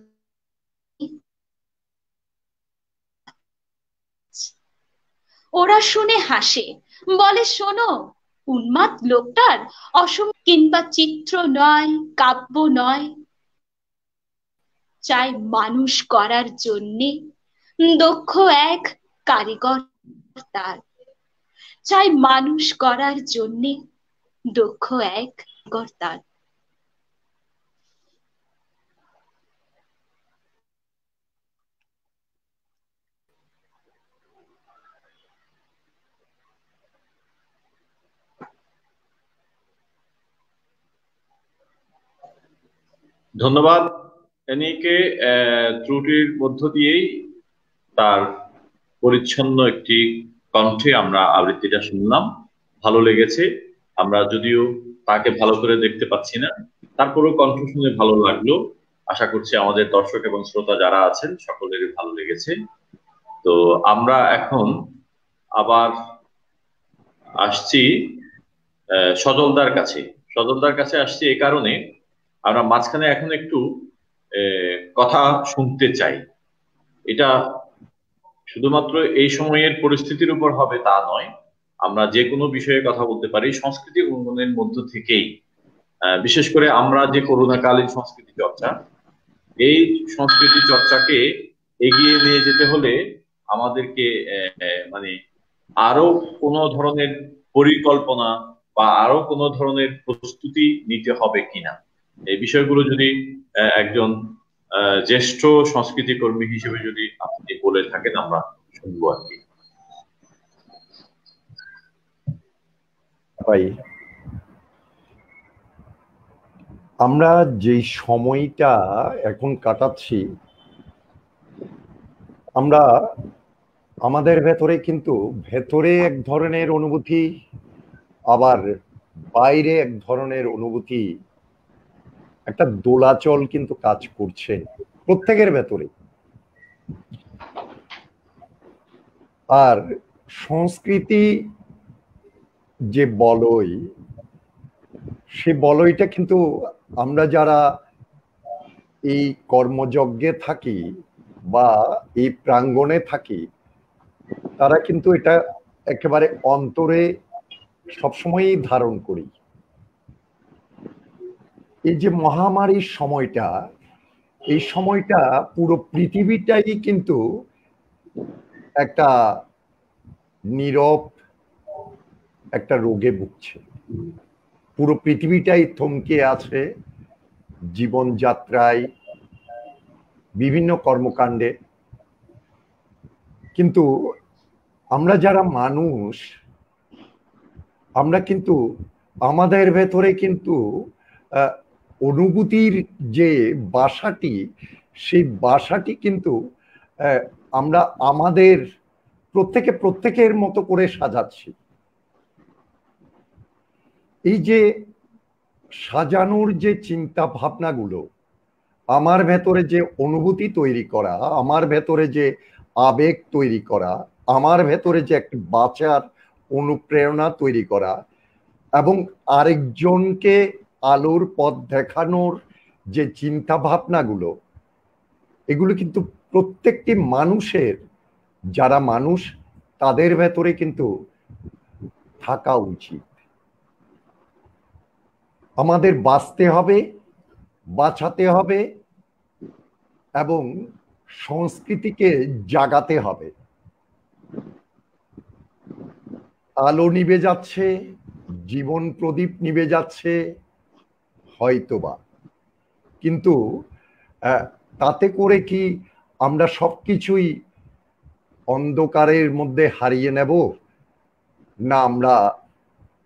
ওরা শুনে হাসে, বলে শোনো, উন্মাদ লোকটার অসম কিংবা চিত্র নয়, কাব্য নয়, চাই মানুষ করার জন্যে দক্ষ এক কারিগর তার, চাই মানুষ করার জন্যে দক্ষ এক কারিগর তার। ধন্যবাদ এনিকে। ত্রুটির মধ্য দিয়েই তার পরিচ্ছন্ন একটি কণ্ঠে আমরা আবৃত্তিটা শুনলাম, ভালো লেগেছে। আমরা যদিও তাকে ভালো করে দেখতে পাচ্ছি না, তারপরেও কণ্ঠ শুনে ভালো লাগলো। আশা করছি আমাদের দর্শক এবং শ্রোতা যারা আছেন সকলেরই ভালো লেগেছে। তো আমরা এখন আবার আসছি সজলদার কাছে। সজলদার কাছে আসছি এই কারণে, আমরা মাঝখানে এখন একটু কথা শুনতে চাই। এটা শুধুমাত্র এই সময়ের পরিস্থিতির উপর হবে তা নয়, আমরা যে কোনো বিষয়ে কথা বলতে পারি সংস্কৃতি উন্নয়নের মধ্য থেকেই। বিশেষ করে আমরা যে করোনাকালীন সংস্কৃতি চর্চা, এই সংস্কৃতি চর্চাকে এগিয়ে নিয়ে যেতে হলে আমাদেরকে মানে আরো কোনো ধরনের পরিকল্পনা বা আরো কোনো ধরনের প্রস্তুতি নিতে হবে কিনা, এই বিষয়গুলো যদি একজন জ্যেষ্ঠ সংস্কৃতি কর্মী হিসেবে যদি আপনি বলে থাকেন, আমরা শুনবো আর কি। ভাই, আমরা যেই সময়টা এখন কাটাচ্ছি, আমরা আমাদের ভেতরে এক ধরনের অনুভূতি, আবার বাইরে এক ধরনের অনুভূতি, একটা দোলাচল কিন্তু কাজ করছে প্রত্যেকের ভেতরে। আর সংস্কৃতি যে বলয়, সে বলয়টা কিন্তু আমরা যারা এই কর্মযজ্ঞে থাকি বা এই প্রাঙ্গণে থাকি, তারা কিন্তু এটা একেবারে অন্তরে সবসময়ই ধারণ করি। এই যে মহামারীর সময়টা, এই সময়টা পুরো পৃথিবীটাই কিন্তু একটা নীরব একটা রোগে ভুগছে। পুরো পৃথিবীটাই থমকে আছে জীবনযাত্রায়, বিভিন্ন কর্মকাণ্ডে। কিন্তু আমরা যারা মানুষ, আমরা কিন্তু আমাদের ভেতরে কিন্তু অনুভূতির যে বাসাটি, সেই বাসাটি কিন্তু আমরা আমাদের প্রত্যেকের মতো করে সাজাচ্ছি। এই যে সাজানোর যে চিন্তা ভাবনাগুলো, আমার ভেতরে যে অনুভূতি তৈরি করা, আমার ভেতরে যে আবেগ তৈরি করা, আমার ভেতরে যে একটা বাঁচার অনুপ্রেরণা তৈরি করা এবং আরেকজনকে আলোর পথ দেখানোর যে চিন্তা ভাবনাগুলো, এগুলো কিন্তু প্রত্যেকটি মানুষের, যারা মানুষ তাদের ভেতরে কিন্তু থাকা উচিত। আমাদের বাঁচতে হবে, বাঁচাতে হবে এবং সংস্কৃতিকে জাগাতে হবে। আলো নিভে যাচ্ছে, জীবন প্রদীপ নিভে যাচ্ছে হয়তোবা, কিন্তু তাতে করে কি আমরা সবকিছুই অন্ধকারের মধ্যে হারিয়ে নেব? না, আমরা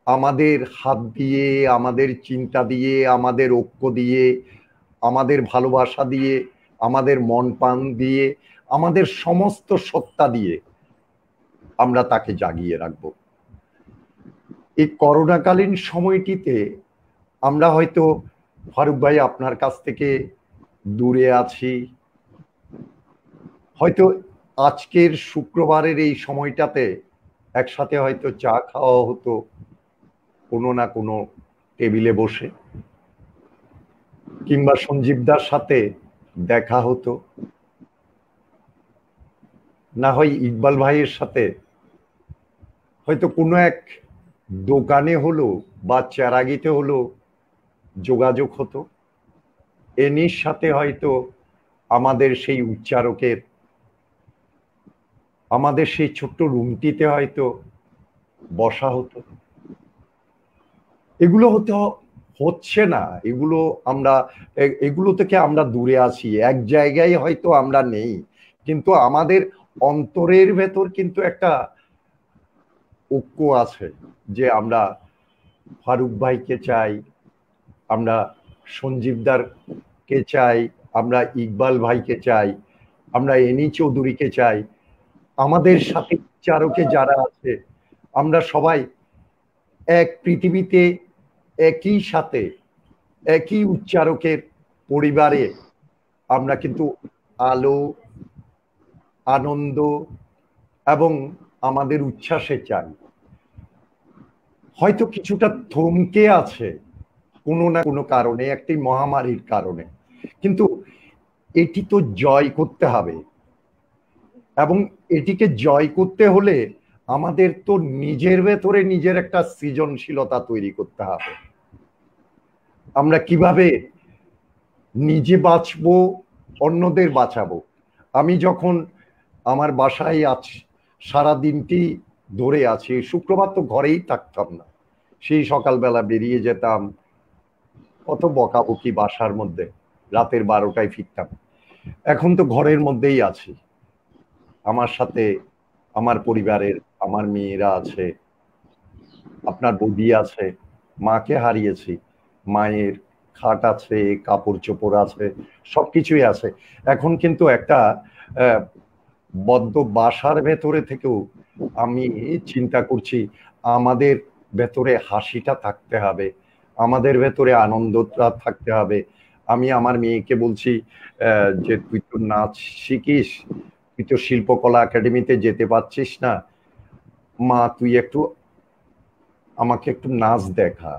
আমাদের হাত দিয়ে, আমাদের চিন্তা দিয়ে, আমাদের ঐক্য দিয়ে, আমাদের ভালোবাসা দিয়ে, আমাদের মন প্রাণ দিয়ে, আমাদের সমস্ত সত্তা দিয়ে আমরা তাকে জাগিয়ে রাখব। এই করোনাকালীন সময়টিতে আমরা হয়তো, ফারুক ভাই আপনার কাছ থেকে দূরে আছি, হয়তো আজকের শুক্রবারের এই সময়টাতে একসাথে হয়তো চা খাওয়া হতো কোনো না কোনো টেবিলে বসে, কিংবা সঞ্জীবদার সাথে দেখা হতো, না হয় ইকবাল ভাইয়ের সাথে হয়তো কোনো এক দোকানে হলো বা চারাগিতে হলো যোগাযোগ হতো। এনির সাথে হয়তো আমাদের সেই উচ্চারকের, আমাদের সেই ছোট্ট রুমটিতে হয়তো বসা হতো। এগুলো হচ্ছে না, এগুলো থেকে আমরা দূরে আছি, এক জায়গায় হয়তো আমরা নেই, কিন্তু আমাদের অন্তরের ভেতর কিন্তু একটা ঐক্য আছে যে আমরা ফারুক ভাইকে চাই, আমরা সঞ্জীবদারকে চাই, আমরা ইকবাল ভাইকে চাই, আমরা এনি চৌধুরীকে চাই, আমাদের সাথে চারকে যারা আছে, আমরা সবাই এক পৃথিবীতে একই সাথে একই উচ্চারকের পরিবারে আমরা কিন্তু আলো, আনন্দ এবং আমাদের উচ্ছ্বাসে চাই। হয়তো কিছুটা থমকে আছে কোনো না কোনো কারণে, একটি মহামারীর কারণে, কিন্তু এটি তো জয় করতে হবে, এবং এটিকে জয় করতে হলে আমাদের তো নিজের ভেতরে নিজের একটা সৃজনশীলতা তৈরি করতে হবে। আমরা কিভাবে নিজে বাঁচবো, অন্যদের বাঁচাবো। আমি যখন আমার বাসায় আছি, সারা দিনটি ধরে আছি, শুক্রবার তো ঘরেই থাকতাম না, সেই সকালবেলা বেরিয়ে যেতাম, কত বকাবকি বাসার মধ্যে, রাতের 12টায় ফিরতাম। এখন তো ঘরের মধ্যেই আছি, আমার সাথে আমার পরিবারের, আমার মেয়েরা আছে, আপনার বৌদি আছে, মাকে হারিয়েছি, মায়ের খাট আছে, কাপড় চোপড় আছে, সবকিছুই আছে। এখন কিন্তু একটা বদ্ধ বাসার ভেতরে থেকেও আমি চিন্তা করছি আমাদের ভেতরে হাসিটা থাকতে হবে, আমাদের ভেতরে আনন্দটা থাকতে হবে। আমি আমার মেয়েকে বলছি যে তুই তো নাচ শিখিস, তুই তো শিল্পকলা একাডেমিতে যেতে পারছিস না, মা তুই একটু আমাকে একটু নাচ দেখা।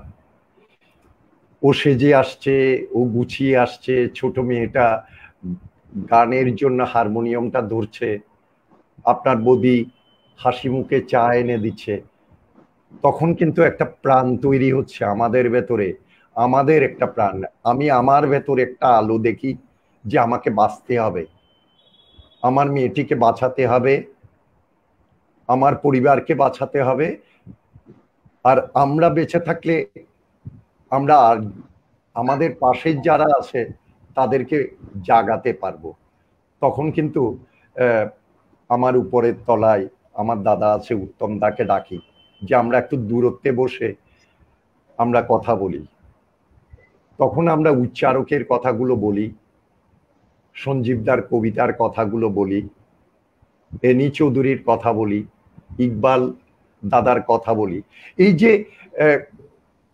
ও সেজে আসছে, ও গুছিয়ে আসছে, ছোট মেয়েটা গানের জন্য হারমোনিয়ামটা ধরছে, আপনার বৌদি হাসি মুখে চা এনে দিচ্ছে, তখন কিন্তু একটা প্রাণ তৈরি হচ্ছে আমাদের ভেতরে, আমাদের একটা প্রাণ। আমি আমার ভেতরে একটা আলো দেখি যে আমাকে বাঁচতে হবে, আমার মেয়েটিকে বাঁচাতে হবে, আমার পরিবারকে বাঁচাতে হবে, আর আমরা বেঁচে থাকলে আমরা আমাদের পাশের যারা আছে তাদেরকে জাগাতে পারবো। তখন কিন্তু আমার উপরের তলায় আমার দাদা আছে, উত্তম দাকে ডাকি যে আমরা একটু দূরত্বে বসে আমরা কথা বলি। তখন আমরা উচ্চারকের কথাগুলো বলি, সঞ্জীবদার কবিতার কথাগুলো বলি, এনি চৌধুরীর কথা বলি, ইকবাল দাদার কথা বলি। এই যে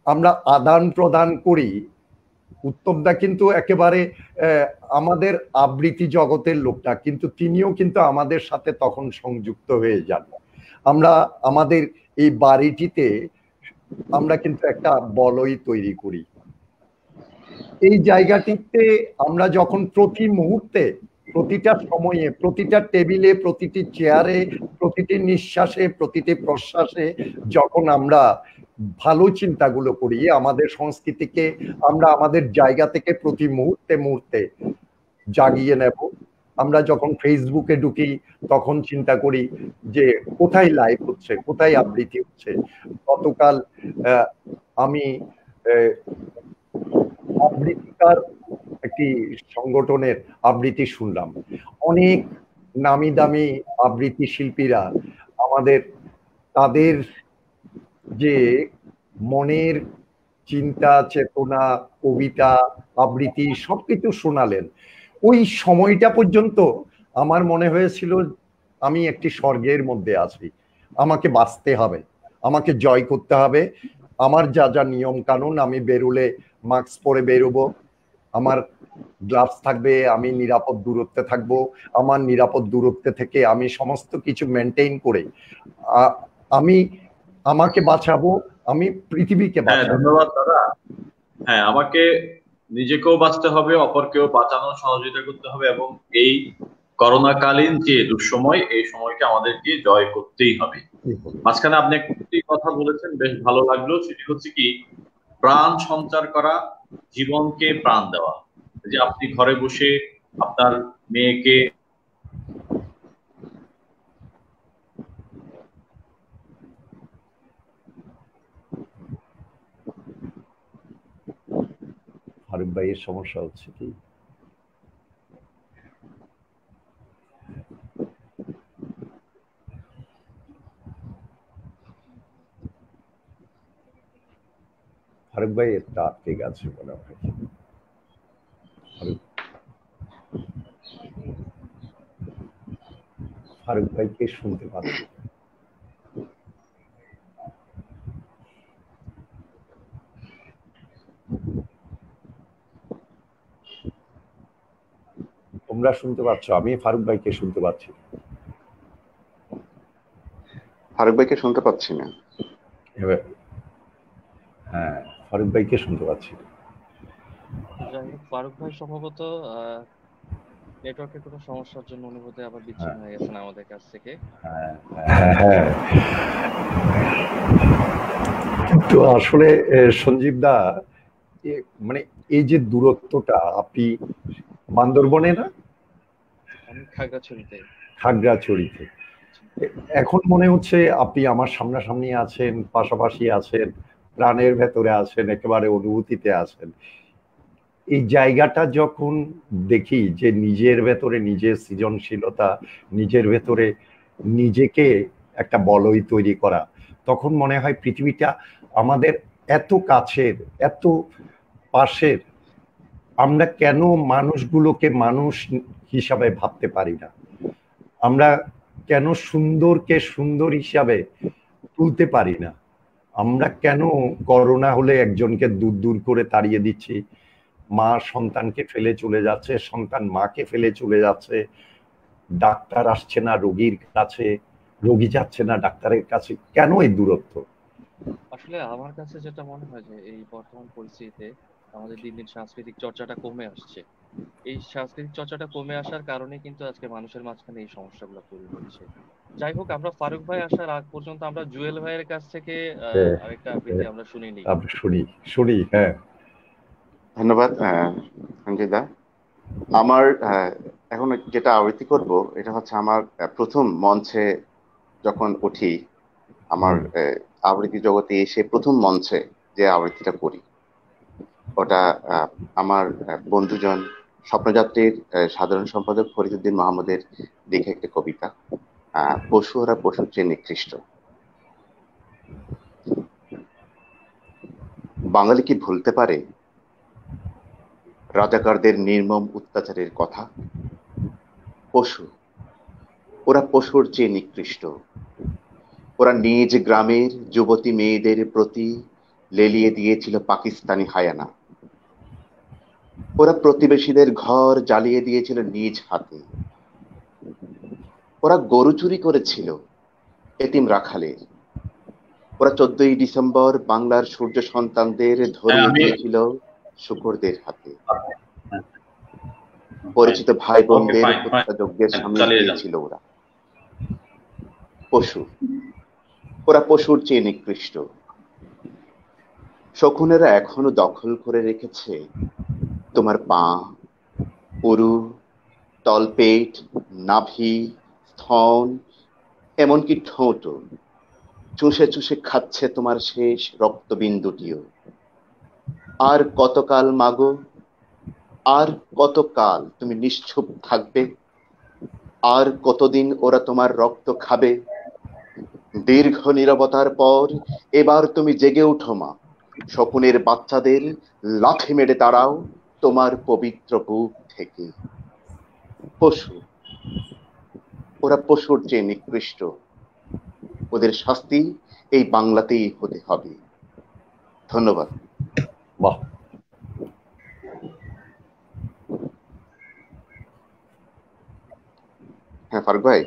আমরা আদান প্রদান করি, উত্তমদা কিন্তু একেবারে আমাদের আবৃত্তি জগতের লোকটা, কিন্তু তিনিও কিন্তু আমাদের সাথে তখন সংযুক্ত হয়ে যান। আমরা আমাদের এই বাড়িটিতে আমরা কিন্তু একটা বলয় তৈরি করি। এই জায়গাটিতে আমরা যখন প্রতি মুহূর্তে, প্রতিটা সময়ে, প্রতিটা টেবিলে, প্রতিটি চেয়ারে, প্রতিটি নিঃশ্বাসে, প্রতিটি প্রশ্বাসে যখন আমরা ভালো চিন্তাগুলো করি, আমাদের সংস্কৃতিকে আমরা আমাদের জায়গা থেকে প্রতি মুহূর্তে মুহূর্তে জাগিয়ে নেব। আমরা যখন ফেসবুকে ঢুকি তখন চিন্তা করি যে কোথায় লাইভ হচ্ছে, কোথায় আবৃত্তি হচ্ছে। গতকাল আমি আবৃত্তিকার একটি সংগঠনের আবৃত্তি শুনলাম। অনেক নামি দামি আবৃত্তি শিল্পীরা আমাদের তাদের যে মনের চিন্তা, চেতনা, কবিতা, আবৃত্তি সবকিছু শোনালেন। ওই সময়টা পর্যন্ত আমার মনে হয়েছিল আমি একটি স্বর্গের মধ্যে আছি, আমাকে বাঁচতে হবে, আমাকে জয় করতে হবে। আমার যা যা নিয়ম কানুন, আমি বেরোলে মাস্ক পরে বেরোবো, আমার গ্লাভস থাকবে, আমি নিরাপদ দূরত্বে থাকবো, আমার নিরাপদ দূরত্বে থেকে আমি সমস্ত কিছু মেনটেন করে আমি আমাকে বাঁচাবো, আমি পৃথিবীকে বাঁচাবো। ধন্যবাদ দাদা। হ্যাঁ, আমাকে নিজেকেও বাঁচতে হবে, অপরকেও বাঁচানোর সহযোগিতা করতে হবে, এবং এই করোনাকালীন যে দুঃসময়, এই সময়কে আমাদেরকে জয় করতেই হবে। মাঝখানে আপনি একটি কথা বলেছেন, বেশ ভালো লাগলো, সেটি হচ্ছে কি প্রাণ সঞ্চার করা, জীবনকে প্রাণ দেওয়া। যে আপনি ঘরে বসে আপনার মেয়েকে ফারুক ভাইয়ের সমস্যা হচ্ছে কি? ফারুক ভাই একটা আটকে গেছে মনে হয়। ফারুক ভাইকে শুনতে পাচ্ছি। তোমরা শুনতে পাচ্ছ? আমি ফারুক ভাইকে শুনতে পাচ্ছি। ফারুক ভাইকে শুনতে পাচ্ছি না। হ্যাঁ, ফারুক ভাইকে শুনতে পাচ্ছি। ফারুক ভাই সম্ভবত নেটওয়ার্কের কোনো সমস্যার জন্য অনুভূতি আবার বিচ্ছিন্ন হয়ে গেছেন আমাদের কাছ থেকে। হ্যাঁ, তো আসলে সঞ্জীব দা, মানে এই যে দূরত্বটা, আপনি বান্দরবনে না? আমি খাগড়াছড়িতে। খাগড়াছড়িতে। এখন মনে হচ্ছে আপনি আমার সামনাসামনি আছেন, পাশাপাশি আছেন, প্রাণের ভেতরে আছেন, একেবারে অনুভূতিতে আছেন। এই জায়গাটা যখন দেখি যে নিজের ভেতরে নিজের সৃজনশীলতা, নিজের ভেতরে নিজেকে একটা বলয় তৈরি করা, তখন মনে হয় পৃথিবীটা আমাদের এত কাছের, এত পাশের, আমরা কেন মানুষগুলোকে মানুষ হিসাবে ভাবতে পারি না? আমরা কেন সুন্দরকে সুন্দর হিসাবে তুলতে পারি না? আমরা কেন করোনা হলে একজনকে দূর দূর করে তাড়িয়ে দিচ্ছি, মা সন্তানকে ফেলে চলে যাচ্ছে, সন্তান মাকে ফেলে চলে যাচ্ছে, ডাক্তার আসছে না রোগীর কাছে, রোগী যাচ্ছে না ডাক্তারের কাছে? কেন এই দূরত্ব? আসলে আমার কাছে যেটা মনে হয় যে এই বর্তমান পরিস্থিতিতে আমাদের দিন দিন সাংস্কৃতিক চর্চাটা কমে আসছে। এই সাংস্কৃতিক চর্চাটা কমে আসার কারণে কিন্তু আজকে মানুষের মাঝখানে এই সমস্যাগুলো তৈরি হচ্ছে। যাই হোক, আমরা ফারুক ভাই আসার আগ পর্যন্ত আমরা জুয়েল ভাইয়ের কাছ থেকে আরেকটা আবৃত্তি আমরা শুনে নিই। শুনি শুনি। হ্যাঁ, ধন্যবাদ সঞ্জয় দা। আমার এখন যেটা আবৃত্তি করব এটা হচ্ছে আমার প্রথম মঞ্চে যখন উঠি, আমার আবৃত্তি জগতে এসে প্রথম মঞ্চে যে আবৃত্তিটা করি, ওটা আমার বন্ধুজন স্বপ্নযাত্রীর সাধারণ সম্পাদক ফরিদউদ্দিন মাহমুদের লেখা একটা কবিতা, পশু ওরা পশুর চেয়ে নিকৃষ্ট। বাঙালি কি ভুলতে পারে রাজাকারদের নির্মম অত্যাচারের কথা? পশু ওরা পশুর চেয়ে নিকৃষ্ট। ওরা নিজ গ্রামের যুবতী মেয়েদের প্রতি লেলিয়ে দিয়েছিল পাকিস্তানি হায়ানা। ওরা প্রতিবেশীদের ঘর জ্বালিয়ে দিয়েছিল নিজ হাতে। ওরা গরু চুরি করেছিল এতিম রাখালের। ওরা 14ই ডিসেম্বর বাংলার সূর্য সন্তানদের ধরিয়ে দিয়েছিল শুকরদের হাতে। পরিচিত ভাই বোনদের হত্যাযজ্ঞের সামনে দিয়েছিল ওরা। পশু ওরা পশুর চেয়ে নিকৃষ্ট। শকুনেরা এখনো দখল করে রেখেছে তোমার পা, উরু, তলপেট, নাভি, স্তন, এমনকি ঠোঁটও। চুষে চুষে খাচ্ছে তোমার শেষ রক্তবিন্দুটিও। আর কতকাল মাগো, আর কতকাল তুমি নিশ্চুপ থাকবে? আর কতদিন ওরা তোমার রক্ত খাবে? দীর্ঘ নীরবতার পর এবার তুমি জেগে উঠো মা। শকুনের বাচ্চাদের লাথি মেরে তাড়াও তোমার পবিত্র বুক থেকে। পশু ওরা পশুর চেয়ে নিকৃষ্ট। ওদের শাস্তি এই বাংলাতেই হতে হবে। ধন্যবাদ। বাহ, হ্যাঁ ফারুক ভাই,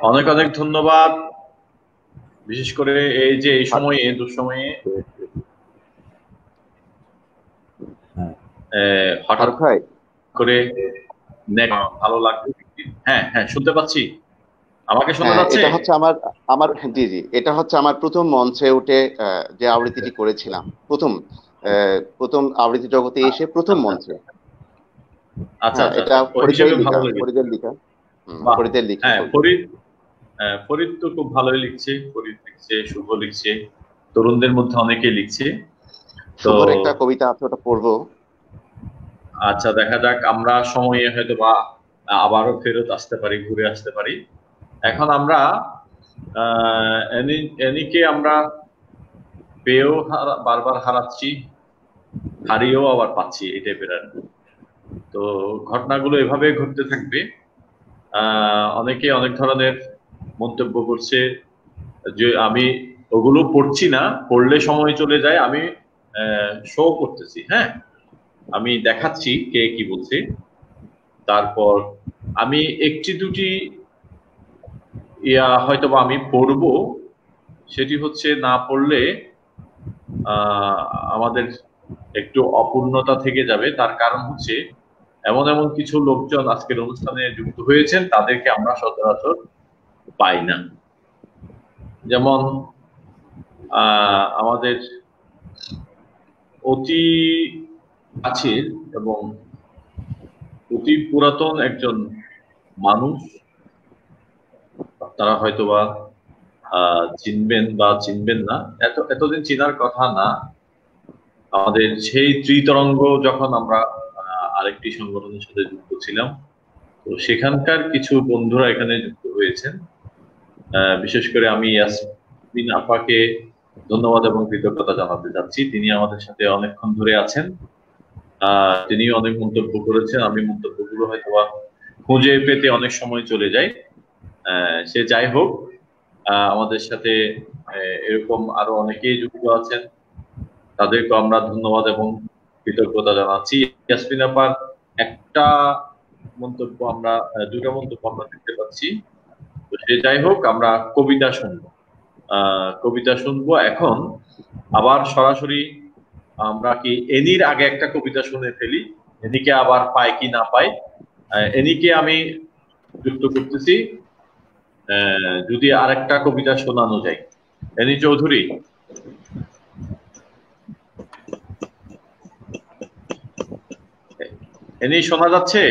অনেক অনেক ধন্যবাদ। বিশেষ করে এই যে এই সময়ে দুঃসময়ে হঠাৎ করে ভালো লাগবে। হ্যাঁ হ্যাঁ, শুনতে পাচ্ছি। আমাকে শোনা যাচ্ছে? এটা হচ্ছে আমার জি জি, এটা হচ্ছে আমার প্রথম মঞ্চে উঠে যে আবৃত্তিটি করেছিলাম, প্রথম আবৃত্তি জগতে এসে প্রথম মঞ্চে। আচ্ছা, এটা ফরিদের লেখা। হ্যাঁ, ফরিদ তো খুব ভালোই লিখছে। ফরিদ লিখছে, শুভ লিখছে, তরুণদের মধ্যে অনেকে লিখছে। শুভর একটা কবিতা আছে, ওটা পড়বো। আচ্ছা, দেখা যাক, আমরা সময়ে হয়তো বা আবারও ফেরত আসতে পারি, ঘুরে আসতে পারি। এখন আমরা এনিকে আমরা পেয়েও বারবার হারাচ্ছি, হারিয়েও আবার পাচ্ছি, এই টাইপের আর কি। তো ঘটনাগুলো এভাবে ঘটতে থাকবে। অনেকে অনেক ধরনের মন্তব্য করছে যে আমি ওগুলো পড়ছি না, পড়লে সময় চলে যায়। আমি শো করতেছি, হ্যাঁ, আমি দেখাচ্ছি কে কি বলছে। তারপর আমি একটি দুটি হয়তো বা আমি পড়বো, সেটি হচ্ছে না পড়লে আমাদের একটু অপূর্ণতা থেকে যাবে। তার কারণ হচ্ছে এমন এমন কিছু লোকজন আজকের অনুষ্ঠানে যুক্ত হয়েছেন, তাদেরকে আমরা সচরাচর পাই না। যেমন আমাদের অতি কাছের এবং অতি পুরাতন একজন মানুষ, তারা হয়তোবা চিনবেন বা চিনবেন না, এতদিন চেনার কথা না। আমাদের সেই ত্রিতরঙ্গ যখন আমরা আরেকটি সংগঠনের সাথে যুক্ত ছিলাম, তো সেখানকার কিছু বন্ধুরা এখানে যুক্ত হয়েছেন। বিশেষ করে আমি ইয়াসমিন আপাকে ধন্যবাদ এবং কৃতজ্ঞতা জানাতে চাচ্ছি। তিনি আমাদের সাথে অনেকক্ষণ ধরে আছেন। তিনি অনেক মন্তব্য করেছেন। আমি মন্তব্যগুলো হয়তো খুঁজে পেতে অনেক সময় চলে যায়। সে যাই হোক, আমাদের সাথে এরকম আরো অনেকেই যুক্ত আছেন, তাদেরকে আমরা ধন্যবাদ এবং কৃতজ্ঞতা জানাচ্ছি। ইয়াসমিন আপার একটা মন্তব্য আমরা, দুটো মন্তব্য আমরা দেখতে পাচ্ছি। তো সে যাই হোক, আমরা কবিতা শুনবো। এখন আবার সরাসরি আমরা কি এনির আগে একটা কবিতা শুনে ফেলি, এনিকে আবার পাই কি না পাই। এনিকে আমি যুক্ত করতেছি, যদি আরেকটা কবিতা শোনানো যায়। এনি চৌধুরী, এনি শোনা যাচ্ছে?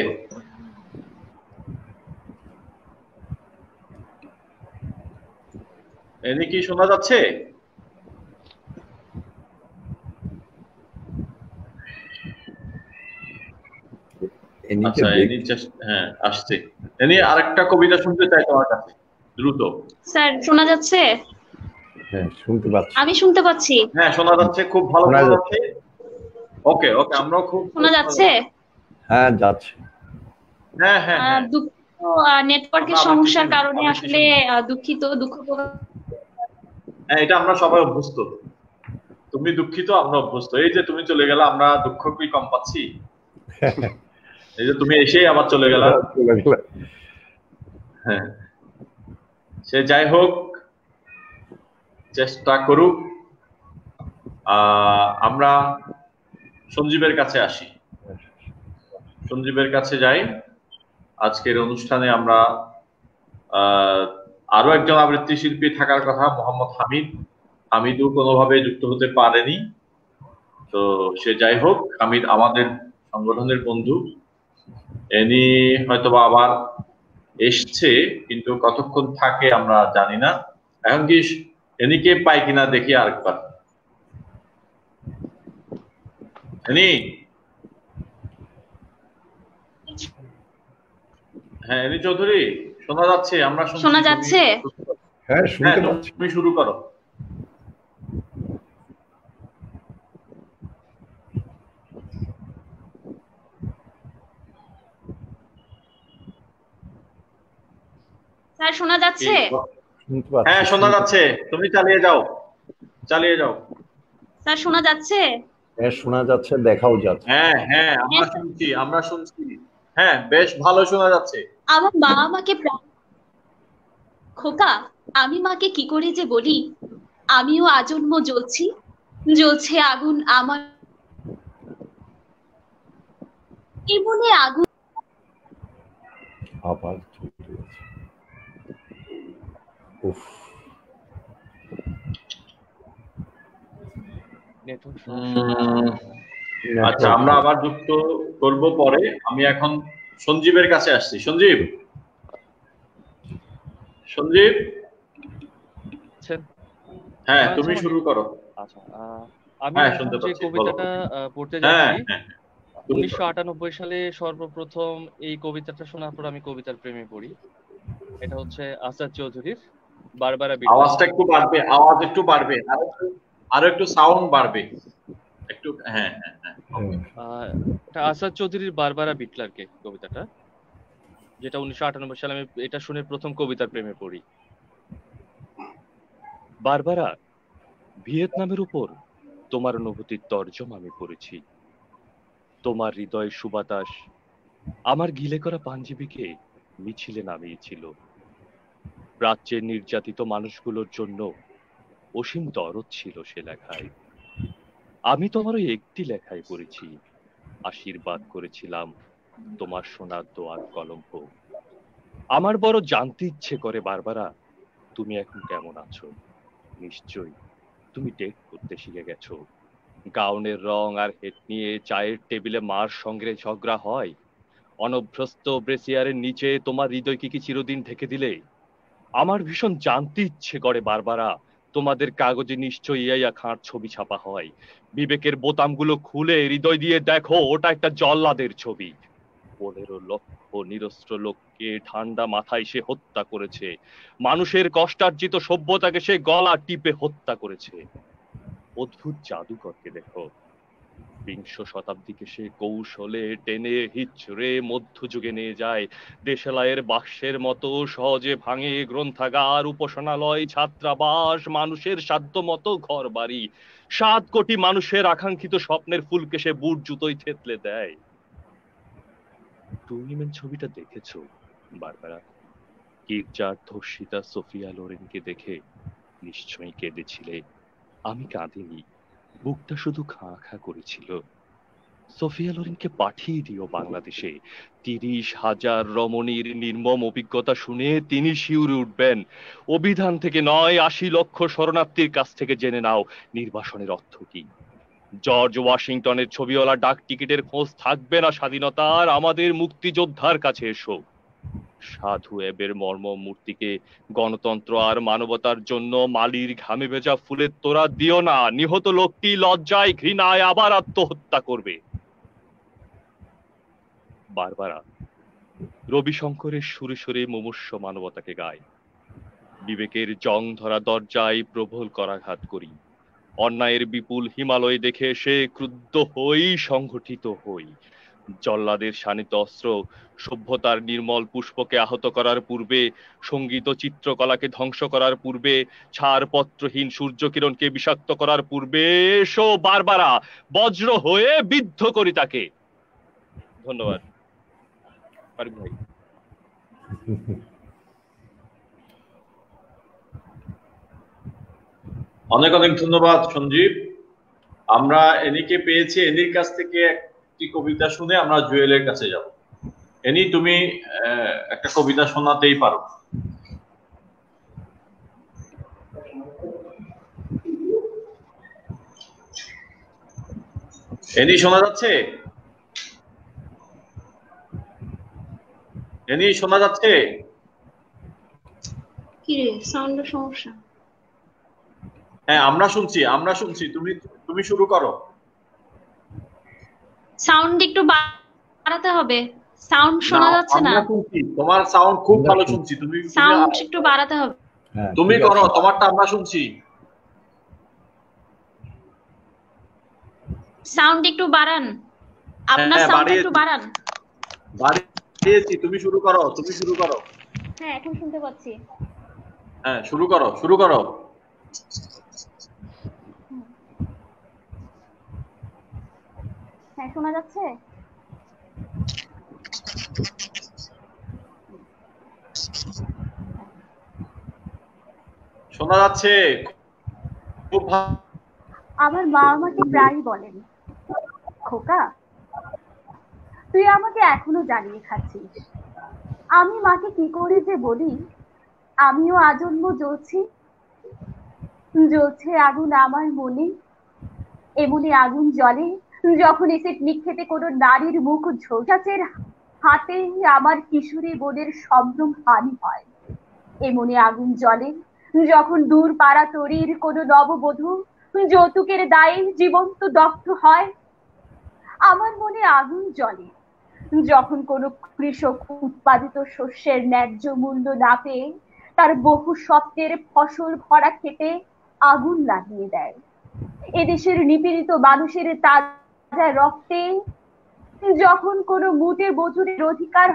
এনি কি শোনা যাচ্ছে? আচ্ছা, এনি হ্যাঁ আসছে। এনি আরেকটা কবিতা শুনতে চাই তোমার কাছে, দ্রুত। স্যার শোনা যাচ্ছে? হ্যাঁ শুনতে পাচ্ছি। আমি শুনতে পাচ্ছি। হ্যাঁ শোনা যাচ্ছে, খুব ভালো শোনা যাচ্ছে। ওকে ওকে, আমরাও খুব শোনা যাচ্ছে। হ্যাঁ যাচ্ছে। হ্যাঁ হ্যাঁ হ্যাঁ, দুঃখিত, নেটওয়ার্কের সমস্যার কারণে আসলে দুঃখিত, দুঃখ প্রকাশ। হ্যাঁ এটা আমরা সবাই অভ্যস্ত। তুমি দুঃখিত, আমরা অভ্যস্ত। এই যে তুমি চলে গেলে আমরা দুঃখ কি কম পাচ্ছি? এই যে তুমি এসেই আবার চলে গেলা। হ্যাঁ, সে যাই হোক, চেষ্টা করুক। আমরা সঞ্জীবের কাছে আসি, সঞ্জীবের কাছে যাই। আজকের অনুষ্ঠানে আমরা আরো একজন আবৃত্তি শিল্পী থাকার কথা, মোহাম্মদ হামিদ। হামিদও কোনোভাবে যুক্ত হতে পারেনি, তো সে যাই হোক। হামিদ আমাদের সংগঠনের বন্ধু, এনি হয়তোবা আবার এসছে, কিন্তু কতক্ষণ থাকে আমরা জানি না। এখন কি এনিকে পাই কিনা দেখি আরেকবার। এনি, হ্যাঁ এনি চৌধুরী শোনা যাচ্ছে? আমরা শোনা যাচ্ছে? হ্যাঁ শুনতে পাচ্ছি। তুমি শুরু করো। স্যার শোনা যাচ্ছে? হ্যাঁ শোনা যাচ্ছে, তুমি চালিয়ে যাও, চালিয়ে যাও। স্যার শোনা যাচ্ছে? হ্যাঁ শোনা যাচ্ছে, দেখাও যাচ্ছে। হ্যাঁ হ্যাঁ আমরা শুনছি, আমরা শুনছি। হ্যাঁ বেশ ভালো শোনা যাচ্ছে। আমার মা আমাকে খোকা, আমি মাকে কি করে যে বলি, আমিও আজন্ম জ্বলছি, জ্বলছে আগুন আমার এমনে আগুন। আবার আচ্ছা আমরা আবার যুক্ত করব পরে। আমি এখন সঞ্জীবের কাছে আসছি। সঞ্জীব, সঞ্জীব হ্যাঁ তুমি শুরু করো। আচ্ছা, আমি যে কবিতাটা পড়তে যাচ্ছি, 1998 সালে সর্বপ্রথম এই কবিতাটা শোনার পর আমি কবিতার প্রেমে পড়ি। এটা হচ্ছে আসাদ চৌধুরীর বারবারা বিটলা। আওয়াজটা একটু বাড়বে, আওয়াজ একটু বাড়বে, আরো একটু সাউন্ড বাড়বে একটু। হ্যাঁ হ্যাঁ হ্যাঁ, এটা আসাদ চৌধুরীর বারবারা বিটলার কে কবিতাটা, যেটা 1998 সালে আমি এটা শুনে প্রথম কবিতার প্রেমে পড়ি। বারবারা, ভিয়েতনামের উপর তোমার অনুভূতির তর্জমা আমি পড়েছি। তোমার হৃদয় সুবাতাস আমার গিলে করা পাঞ্জাবিকে মিছিলে নামিয়েছিল। প্রাচ্যের নির্যাতিত মানুষগুলোর জন্য অসীম দরদ ছিল সে লেখায়। আমি তোমার ওই একটি লেখায় পড়েছি, আশীর্বাদ করেছিলাম তোমার সোনার দোয়ার কলঙ্ক। আমার বড় জানতে ইচ্ছে করে বারবারা, তুমি এখন কেমন আছো। নিশ্চয়ই তুমি ডেট করতে শিখে গেছো। গাউনের রং আর হেট নিয়ে চায়ের টেবিলে মার সঙ্গে ঝগড়া হয়। অনভ্যস্ত ব্রেসিয়ারের নিচে তোমার হৃদয়কে কি চিরদিন ঢেকে দিলে? আমার ভীষণ জানতে ইচ্ছে করে বারবারা, তোমাদের কাগজে নিশ্চয়ই ইয়া খাঁর ছবি ছাপা হয়। বিবেকের বোতামগুলো খুলে হৃদয় দিয়ে দেখো, ওটা একটা জল্লাদের ছবি। 15 লক্ষ নিরস্ত্র লোককে ঠান্ডা মাথায় সে হত্যা করেছে। মানুষের কষ্টার্জিত সভ্যতাকে সে গলা টিপে হত্যা করেছে। অদ্ভুত জাদুকরকে দেখো, বিংশ শতাব্দীকে সে কৌশলে টেনে হিচড়ে মধ্যযুগে নিয়ে যায়। দেশালয়ের বাক্সের মতো সহজে ভাঙে গ্রন্থাগার, উপাসনালয়, ছাত্রাবাস, মানুষের সাধ্য মতো ঘর বাড়ি। 7 কোটি মানুষের আকাঙ্ক্ষিত স্বপ্নের ফুলকে সে বুট জুতোয় থেতলে দেয়। টুইমেন ছবিটা দেখেছো বারবারা? কিরচার ধর্ষিতা সোফিয়া লোরেনকে দেখে নিশ্চয়ই কেঁদেছিলে। আমি কাঁদিনি। বুকটা শুধু খাঁ খাঁ করেছিল। সোফিয়া লোরেনকে পাঠিয়ে দিও বাংলাদেশে। 30,000 রমণীর নির্মম অভিজ্ঞতা শুনে তিনি শিউরে উঠবেন। অভিধান থেকে নয়, 80 লক্ষ শরণার্থীর কাছ থেকে জেনে নাও নির্বাসনের অর্থ কি। জর্জ ওয়াশিংটনের ছবিওয়ালা ডাক টিকিটের খোঁজ থাকবে না স্বাধীনতার, আমাদের মুক্তিযোদ্ধার কাছে এসো। সাধু এবের মর্ম মূর্তিকে গণতন্ত্র আর মানবতার জন্য মালির ঘামে ভেজা ফুলের তোড়া দিও না। নিহত লোকটি লজ্জায় ঘৃণায় আবার আত্মহত্যা করবে। বারবারা রবিশঙ্করের সুরে সুরে মুমূর্ষ মানবতাকে গায়। বিবেকের জং ধরা দরজায় প্রবল করাঘাত করি। অন্যায়ের বিপুল হিমালয় দেখে এসে ক্রুদ্ধ হই, সংগঠিত হই। জল্লাদের শানিত অস্ত্র সভ্যতার নির্মল পুষ্পকে আহত করার পূর্বে, সঙ্গীত চিত্রকলাকে ধ্বংস করার পূর্বে, ছাড়পত্রহীন সূর্যকিরণকে বিষাক্ত করার পূর্বে এসো বারবারা, বজ্র হয়ে বিদ্ধ করি তাকে। ধন্যবাদ ফারুক ভাই। অনেক অনেক ধন্যবাদ সঞ্জীব। আমরা এনিকে পেয়েছি, এনির কাছ থেকে একটি কবিতা শুনে আমরা জুয়েলের কাছে যাব। এনি, তুমি একটা কবিতা শোনাতেই পারো। এনি শোনা যাচ্ছে? এনি শোনা যাচ্ছে? কি রে, সাউন্ডের সমস্যা? হ্যাঁ, আমরা শুনছি। তুমি শুরু করো। সাউন্ড একটু বাড়াতে হবে, সাউন্ড শোনা যাচ্ছে না। আমরা শুনছি, তোমার সাউন্ড খুব ভালো শুনছি। তুমি সাউন্ড একটু বাড়াতে হবে। তুমি করো, তোমারটা আমরা শুনছি। সাউন্ড একটু বাড়ান, আপনার সাউন্ড একটু বাড়ান। বাড়িয়েছি, তুমি শুরু করো। হ্যাঁ, এখন শুনতে পাচ্ছি। হ্যাঁ, শুরু করো। হ্যাঁ, শোনা যাচ্ছে? শোনা যাচ্ছে খুব ভালো। আমার মা আমাকে প্রায়ই বলেন, খোকা তুই আমাকে এখনো জ্বালিয়ে খাচ্ছিস। আমি মাকে কি করে যে বলি, আমিও আজন্ম জ্বলছে আগুন আমার মনে। এমনি আগুন জ্বলে যখন এসে নিক্ষেপে কোনো নারীর মুখ ঝোঁকাচের হাতে আমার কিশোরী বোনের সম্ভ্রম হানি হয়। এমনি আগুন জ্বলে যখন দূর পাড়া তরীর কোনো নববধূ যৌতুকের দায়ে জীবন্ত দগ্ধ হয়। আমার মনে আগুন জ্বলে যখন কোনো কৃষক উৎপাদিত শস্যের ন্যায্য মূল্য না পেয়ে তার বহু স্বপ্নের ফসল ভরা খেতে আগুন লাগিয়ে দেয়। এদেশের নিপীড়িত মানুষের তাজা রক্তে যখন কোনো মুটে মজুরের অধিকার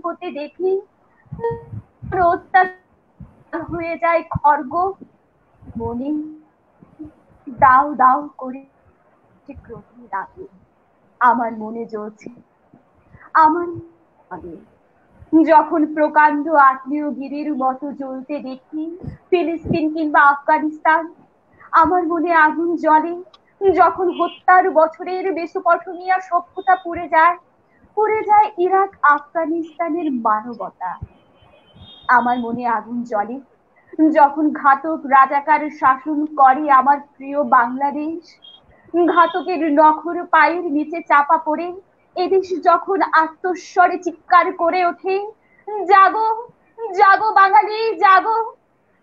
হতে দেখি, অত্যাচার হয়ে যায় খর্গ। মনে দাও দাও করে ক্রোধে লাগে। আমার মনে জ্বলছে আমার যখন প্রকাণ্ড আগ্নেয়গিরির মতো জ্বলতে দেখি ফিলিস্তিন কিংবা আফগানিস্তান। আমার মনে আগুন জ্বলে যখন হত্যার বছরের মেসোপটেমিয়া সভ্যতা পুড়ে যায় ইরাক আফগানিস্তানের মানবতা। আমার মনে আগুন জ্বলে যখন ঘাতক রাজাকার শাসন করে আমার প্রিয় বাংলাদেশ। ঘাতকের নখর পায়ের নিচে চাপা পড়ে এদেশ যখন আত্মস্বরে চিৎকার করে ওঠে, জাগো জাগো বাঙালি জাগো,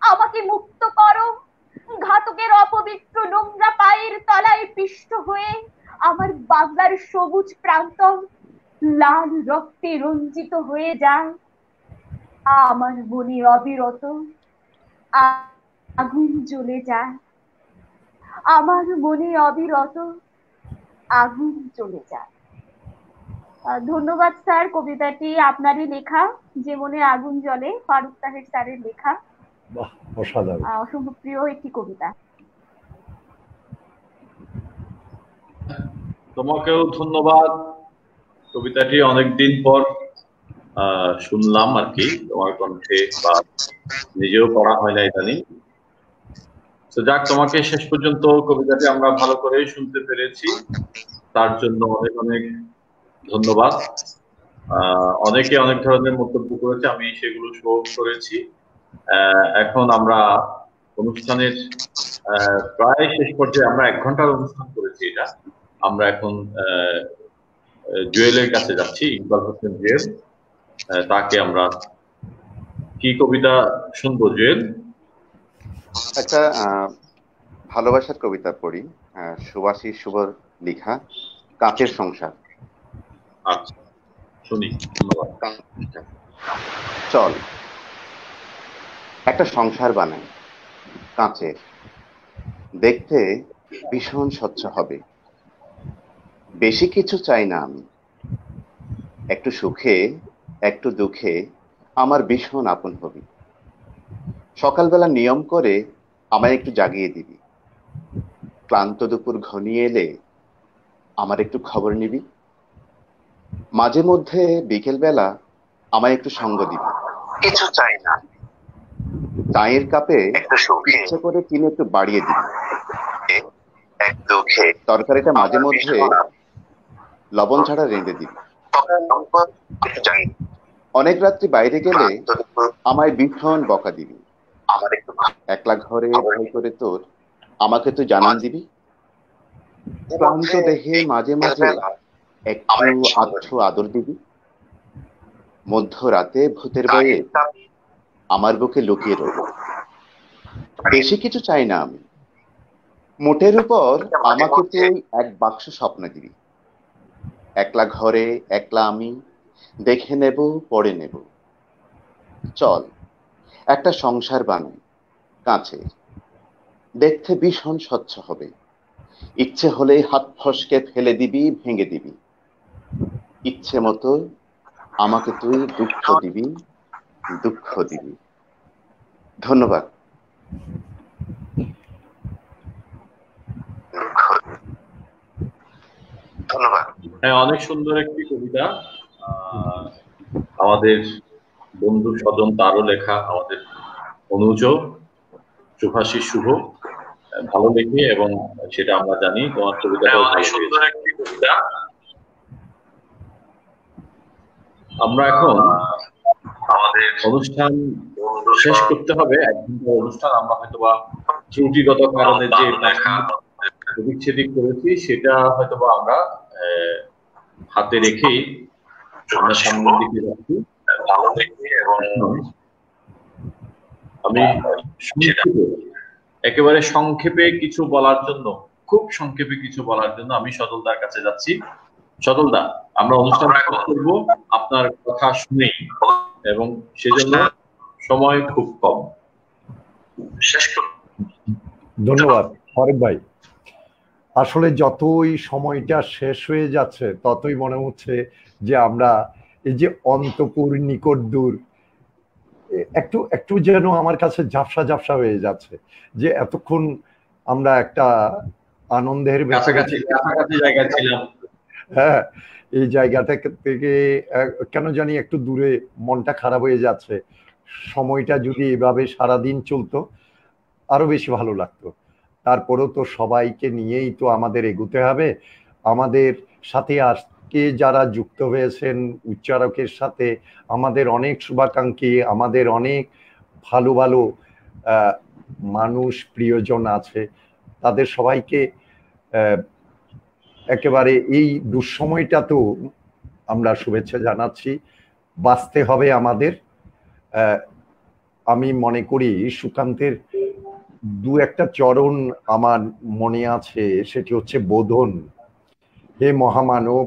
আমাকে মুক্ত করো। ঘাতকের অপবিত্র নোংরা পায়ের তলায় পিষ্ট হয়ে আমার বাংলার সবুজ প্রান্তর লাল রক্তে রঞ্জিত হয়ে যায়। আমার মনে অবিরত আগুন জ্বলে যায়। আমার মনে অবিরত আগুন জ্বলে যায়। ধন্যবাদ স্যার, কবিতাটি আপনারই লেখা, যে মনে আগুন জ্বলে, ফারুক তাহের স্যারের লেখা। অসাধারণ, অসম্ভব প্রিয় একটি কবিতা। তোমাকেও ধন্যবাদ। কবিতাটি অনেকদিন পর শুনলাম আর কি তোমার কণ্ঠে, বা নিজেও পড়া হয় না ইদানিং। তো যাক, তোমাকে শেষ পর্যন্ত কবিতাটি আমরা ভালো করে শুনতে পেরেছি, তার জন্য অনেক অনেক ধন্যবাদ। অনেকে অনেক ধরনের মন্তব্য করেছে, আমি সেগুলো শো করেছি। এখন আমরা অনুষ্ঠানের প্রায় শেষ পর্যায়ে, আমরা 1 ঘন্টার অনুষ্ঠান করেছি এটা। আমরা এখন জুয়েলের কাছে যাচ্ছি, ইকবাল হোসেন জুয়েল। তাকে আমরা কি কবিতা শুনবো জুয়েল? একটা ভালোবাসার কবিতা পড়ি, সুভাষী শুভর লেখা কাঁচের সংসার। আচ্ছা, শুনি। ধন্যবাদ। চল একটা সংসার বানাই কাঁচের, দেখতে ভীষণ স্বচ্ছ হবে। বেশি কিছু চাই না আমি, একটু সুখে একটু দুঃখে আমার ভীষণ আপন হবি। সকালবেলা নিয়ম করে আমায় একটু জাগিয়ে দিবি, ক্লান্ত দুপুর ঘনিয়ে এলে আমার একটু খবর নিবি। মাঝে মধ্যে বিকেল বেলা আমায় একটু সঙ্গ দিবি। কিছু চাই না, চায়ের কাপে ইচ্ছে করে চিনি একটু বাড়িয়ে দিবি। তরকারিটা মাঝে মধ্যে লবণ ছাড়া রেঁধে দিবি। অনেক রাত্রি বাইরে গেলে আমায় ভীষণ বকা দিবি। একলা ঘরে ভয় করে তোর আমাকে তুই জানান দিবি। ক্লান্ত দেহে মাঝে মাঝে একটু আধটু আদর দিবি। মধ্যরাতে ভূতের ভয়ে আমার বুকে লুকিয়ে রইল। বেশি কিছু চাই না আমি, মোটের উপর আমাকে তুই 1 বাক্স স্বপ্ন দিবি। একলা ঘরে একলা আমি, দেখে নেব পড়ে নেব। চল একটা সংসার বানাই কাঁচের, দেখতে ভীষণ স্বচ্ছ হবে। ইচ্ছে হলে হাত ফসকে ফেলে দিবি, ভেঙে দিবি। ইচ্ছে মতো আমাকে তুই দুঃখ দিবি, দুঃখ দিবি। ধন্যবাদ। হ্যাঁ, অনেক সুন্দর একটি কবিতা। আমাদের বন্ধু স্বজন তারও লেখা, আমাদের অনুজ সুভাষী শুভ ভালো লেখে, এবং সেটা আমরা জানি। তোমার কবিতাটা অনেক সুন্দর একটি কবিতা। আমরা এখন আমাদের অনুষ্ঠান শেষ করতে হবে। 1 ঘন্টার অনুষ্ঠান আমরা হয়তোবা ত্রুটিগত কারণে যে বিচ্ছেদিক করেছি সেটা হয়তোবা আমরা হাতে রেখেই আমরা সামনের দিকে যাচ্ছি। ভালো দেখি, এবং আমি একেবারে সংক্ষেপে কিছু বলার জন্য, খুব সংক্ষেপে কিছু বলার জন্য আমি সজলদার কাছে যাচ্ছি। সজলদা, আমরা অনুষ্ঠান করব আপনার কথা শুনেই, এবং সেজন্য সময় খুব কম। ধন্যবাদ ফারুক ভাই। আসলে যতই সময়টা শেষ হয়ে যাচ্ছে ততই মনে হচ্ছে যে আমরা এই যে অন্তপুর নিকট দূর, একটু একটু যেন আমার কাছে ঝাপসা ঝাপসা হয়ে যাচ্ছে যে এতক্ষণ আমরা একটা আনন্দের কাছাকাছি জায়গায় ছিলাম। হ্যাঁ, এই জায়গাটা থেকে কেন জানি একটু দূরে মনটা খারাপ হয়ে যাচ্ছে। সময়টা যদি এভাবে সারাদিন চলতো আরো বেশি ভালো লাগতো। তারপরেও তো সবাইকে নিয়েই তো আমাদের এগোতে হবে। আমাদের সাথে আজকে যারা যুক্ত হয়েছেন উচ্চারকের সাথে, আমাদের অনেক শুভাকাঙ্ক্ষী, আমাদের অনেক ভালো ভালো মানুষ প্রিয়জন আছে, তাদের সবাইকে একেবারে এই দুঃসময়টা তো আমরা শুভেচ্ছা জানাচ্ছি। বাঁচতে হবে আমাদের। আমি মনে করি সুকান্তের 2-1টা চরণ আমার মনে আছে, সেটি হচ্ছে বোধন। হে মহামানব,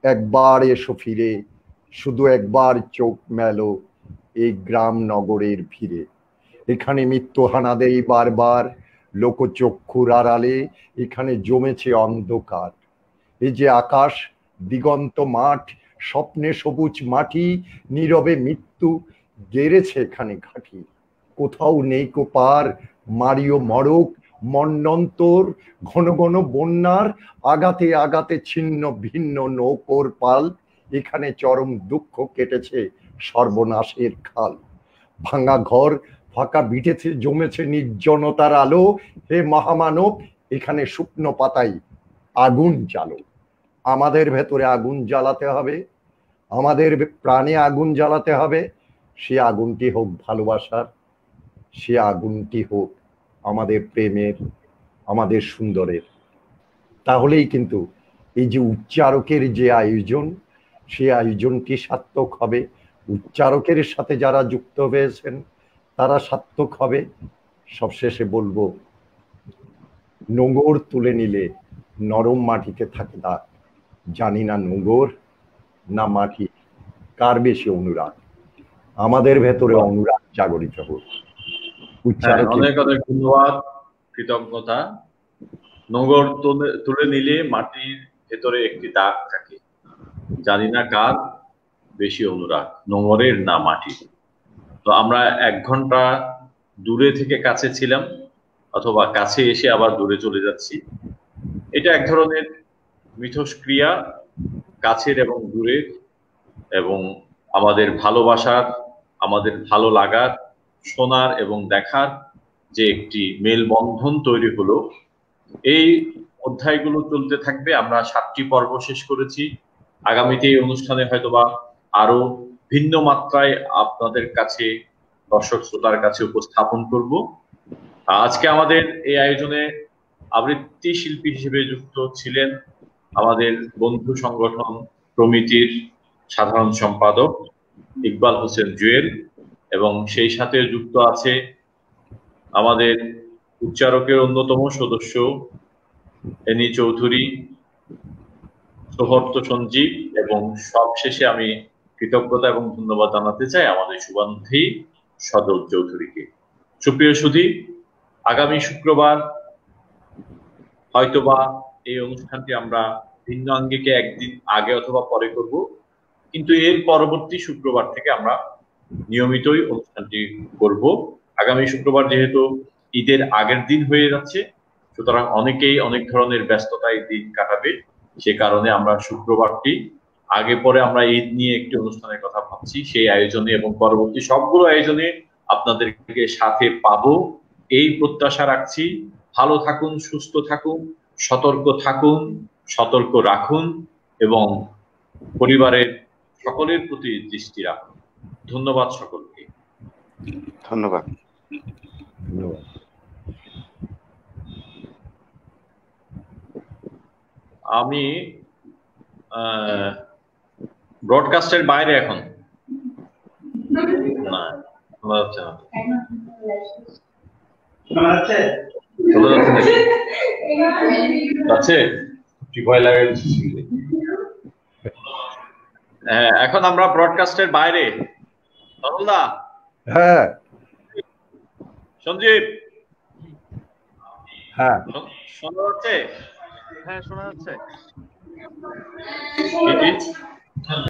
একবার এসো ফিরে, শুধু একবার চোখ মেলো এই গ্রাম নগরের ভিড়ে। এখানে মৃত্যু হানা দেই বারবার, লোকচক্ষুর আড়ালে এখানে জমেছে অন্ধকার। এই যে আকাশ, দিগন্ত মাঠ, স্বপ্নে সবুজ মাটি, নীরবে মৃত্যু গেড়েছে এখানে ঘাঁটি। কোথাও নেই কো পার, মারিও মরক মন্বন্তর, ঘন ঘন বন্যার আঘাতে আঘাতে ছিন্ন ভিন্ন নৌকোর পাল। এখানে চরম দুঃখ কেটেছে সর্বনাশের খাল। ভাঙা ঘর ফাঁকা বিটেছে জমেছে নির্জনতার আলো, হে মহামানব এখানে শুকনো পাতায় আগুন জ্বালো। আমাদের ভেতরে আগুন জ্বালাতে হবে, আমাদের প্রাণে আগুন জ্বালাতে হবে। সে আগুনটি হোক ভালোবাসার, সে আগুনটি হোক আমাদের প্রেমের, আমাদের সুন্দরের। তাহলেই কিন্তু এই যে উচ্চারকের যে আয়োজন, সেই আয়োজনটি সার্থক হবে। উচ্চারকের সাথে যারা যুক্ত হয়েছেন তারা সার্থক হবে। সবশেষে বলবো, নোঙর তুলে নিলে নরম মাটিতে থাকে দাগ। জানি না নোঙর না মাটি কার বেশি অনুরাগ। আমাদের ভেতরে অনুরাগ জাগরিত হোক। অনেক অনেক ধন্যবাদ, কৃতজ্ঞতা। নোঙর তুলে নিলে মাটির ভেতরে একটি দাগ থাকে, জানি না কার বেশি অনুরাগ, নোঙরের না মাটির। তো আমরা 1 ঘন্টা দূরে থেকে কাছে ছিলাম, অথবা কাছে এসে আবার দূরে চলে যাচ্ছি। এটা এক ধরনের মিথস্ক্রিয়া, কাছের এবং দূরের, এবং আমাদের ভালোবাসার, আমাদের ভালো লাগার, শোনার এবং দেখার যে একটি মেলবন্ধন তৈরি হলো। এই অধ্যায়গুলো চলতে থাকবে। আমরা 7টি পর্ব শেষ করেছি। আগামীতে এই অনুষ্ঠানে হয়তোবা আরো ভিন্ন মাত্রায় আপনাদের কাছে, দর্শক শ্রোতার কাছে উপস্থাপন করব। আজকে আমাদের এই আয়োজনে আবৃত্তি শিল্পী হিসেবে যুক্ত ছিলেন আমাদের বন্ধু সংগঠন প্রমিতির সাধারণ সম্পাদক ইকবাল হোসেন জুয়েল, এবং সেই সাথে যুক্ত আছে আমাদের উচ্চারকের অন্যতম সদস্য এনি চৌধুরী, সোহর্ত সঞ্জীব, এবং সবশেষে আমি কৃতজ্ঞতা এবং ধন্যবাদ জানাতে চাই আমাদের শুভানুধ্যায়ী সজল চৌধুরীকে। সুপ্রিয় সুধী, আগামী শুক্রবার হয়তোবা এই অনুষ্ঠানটি আমরা ভিন্ন আঙ্গিকে একদিন আগে অথবা পরে করব, কিন্তু এর পরবর্তী শুক্রবার থেকে আমরা নিয়মিতই অনুষ্ঠানটি করব। আগামী শুক্রবার যেহেতু ঈদের আগের দিন হয়ে যাচ্ছে, সুতরাং অনেকেই অনেক ধরনের ব্যস্ততায় দিন কাটাবে। সে কারণে আমরা শুক্রবারটি আগে পরে আমরা ঈদ নিয়ে একটি অনুষ্ঠানের কথা ভাবছি। সেই আয়োজনে এবং পরবর্তী সবগুলো আয়োজনে আপনাদেরকে সাথে পাবো এই প্রত্যাশা রাখছি। ভালো থাকুন, সুস্থ থাকুন, সতর্ক থাকুন, সতর্ক রাখুন এবং পরিবারের সকলের প্রতি দৃষ্টি রাখুন। ধন্যবাদ সকলকে। ধন্যবাদ। আমি ব্রডকাস্টের বাইরে এখন না, শোনা যাচ্ছে না। হ্যাঁ, এখন আমরা ব্রডকাস্টের বাইরে। হ্যাঁ সঞ্জীব, হ্যাঁ শোনা যাচ্ছে? হ্যাঁ, শোনা যাচ্ছে।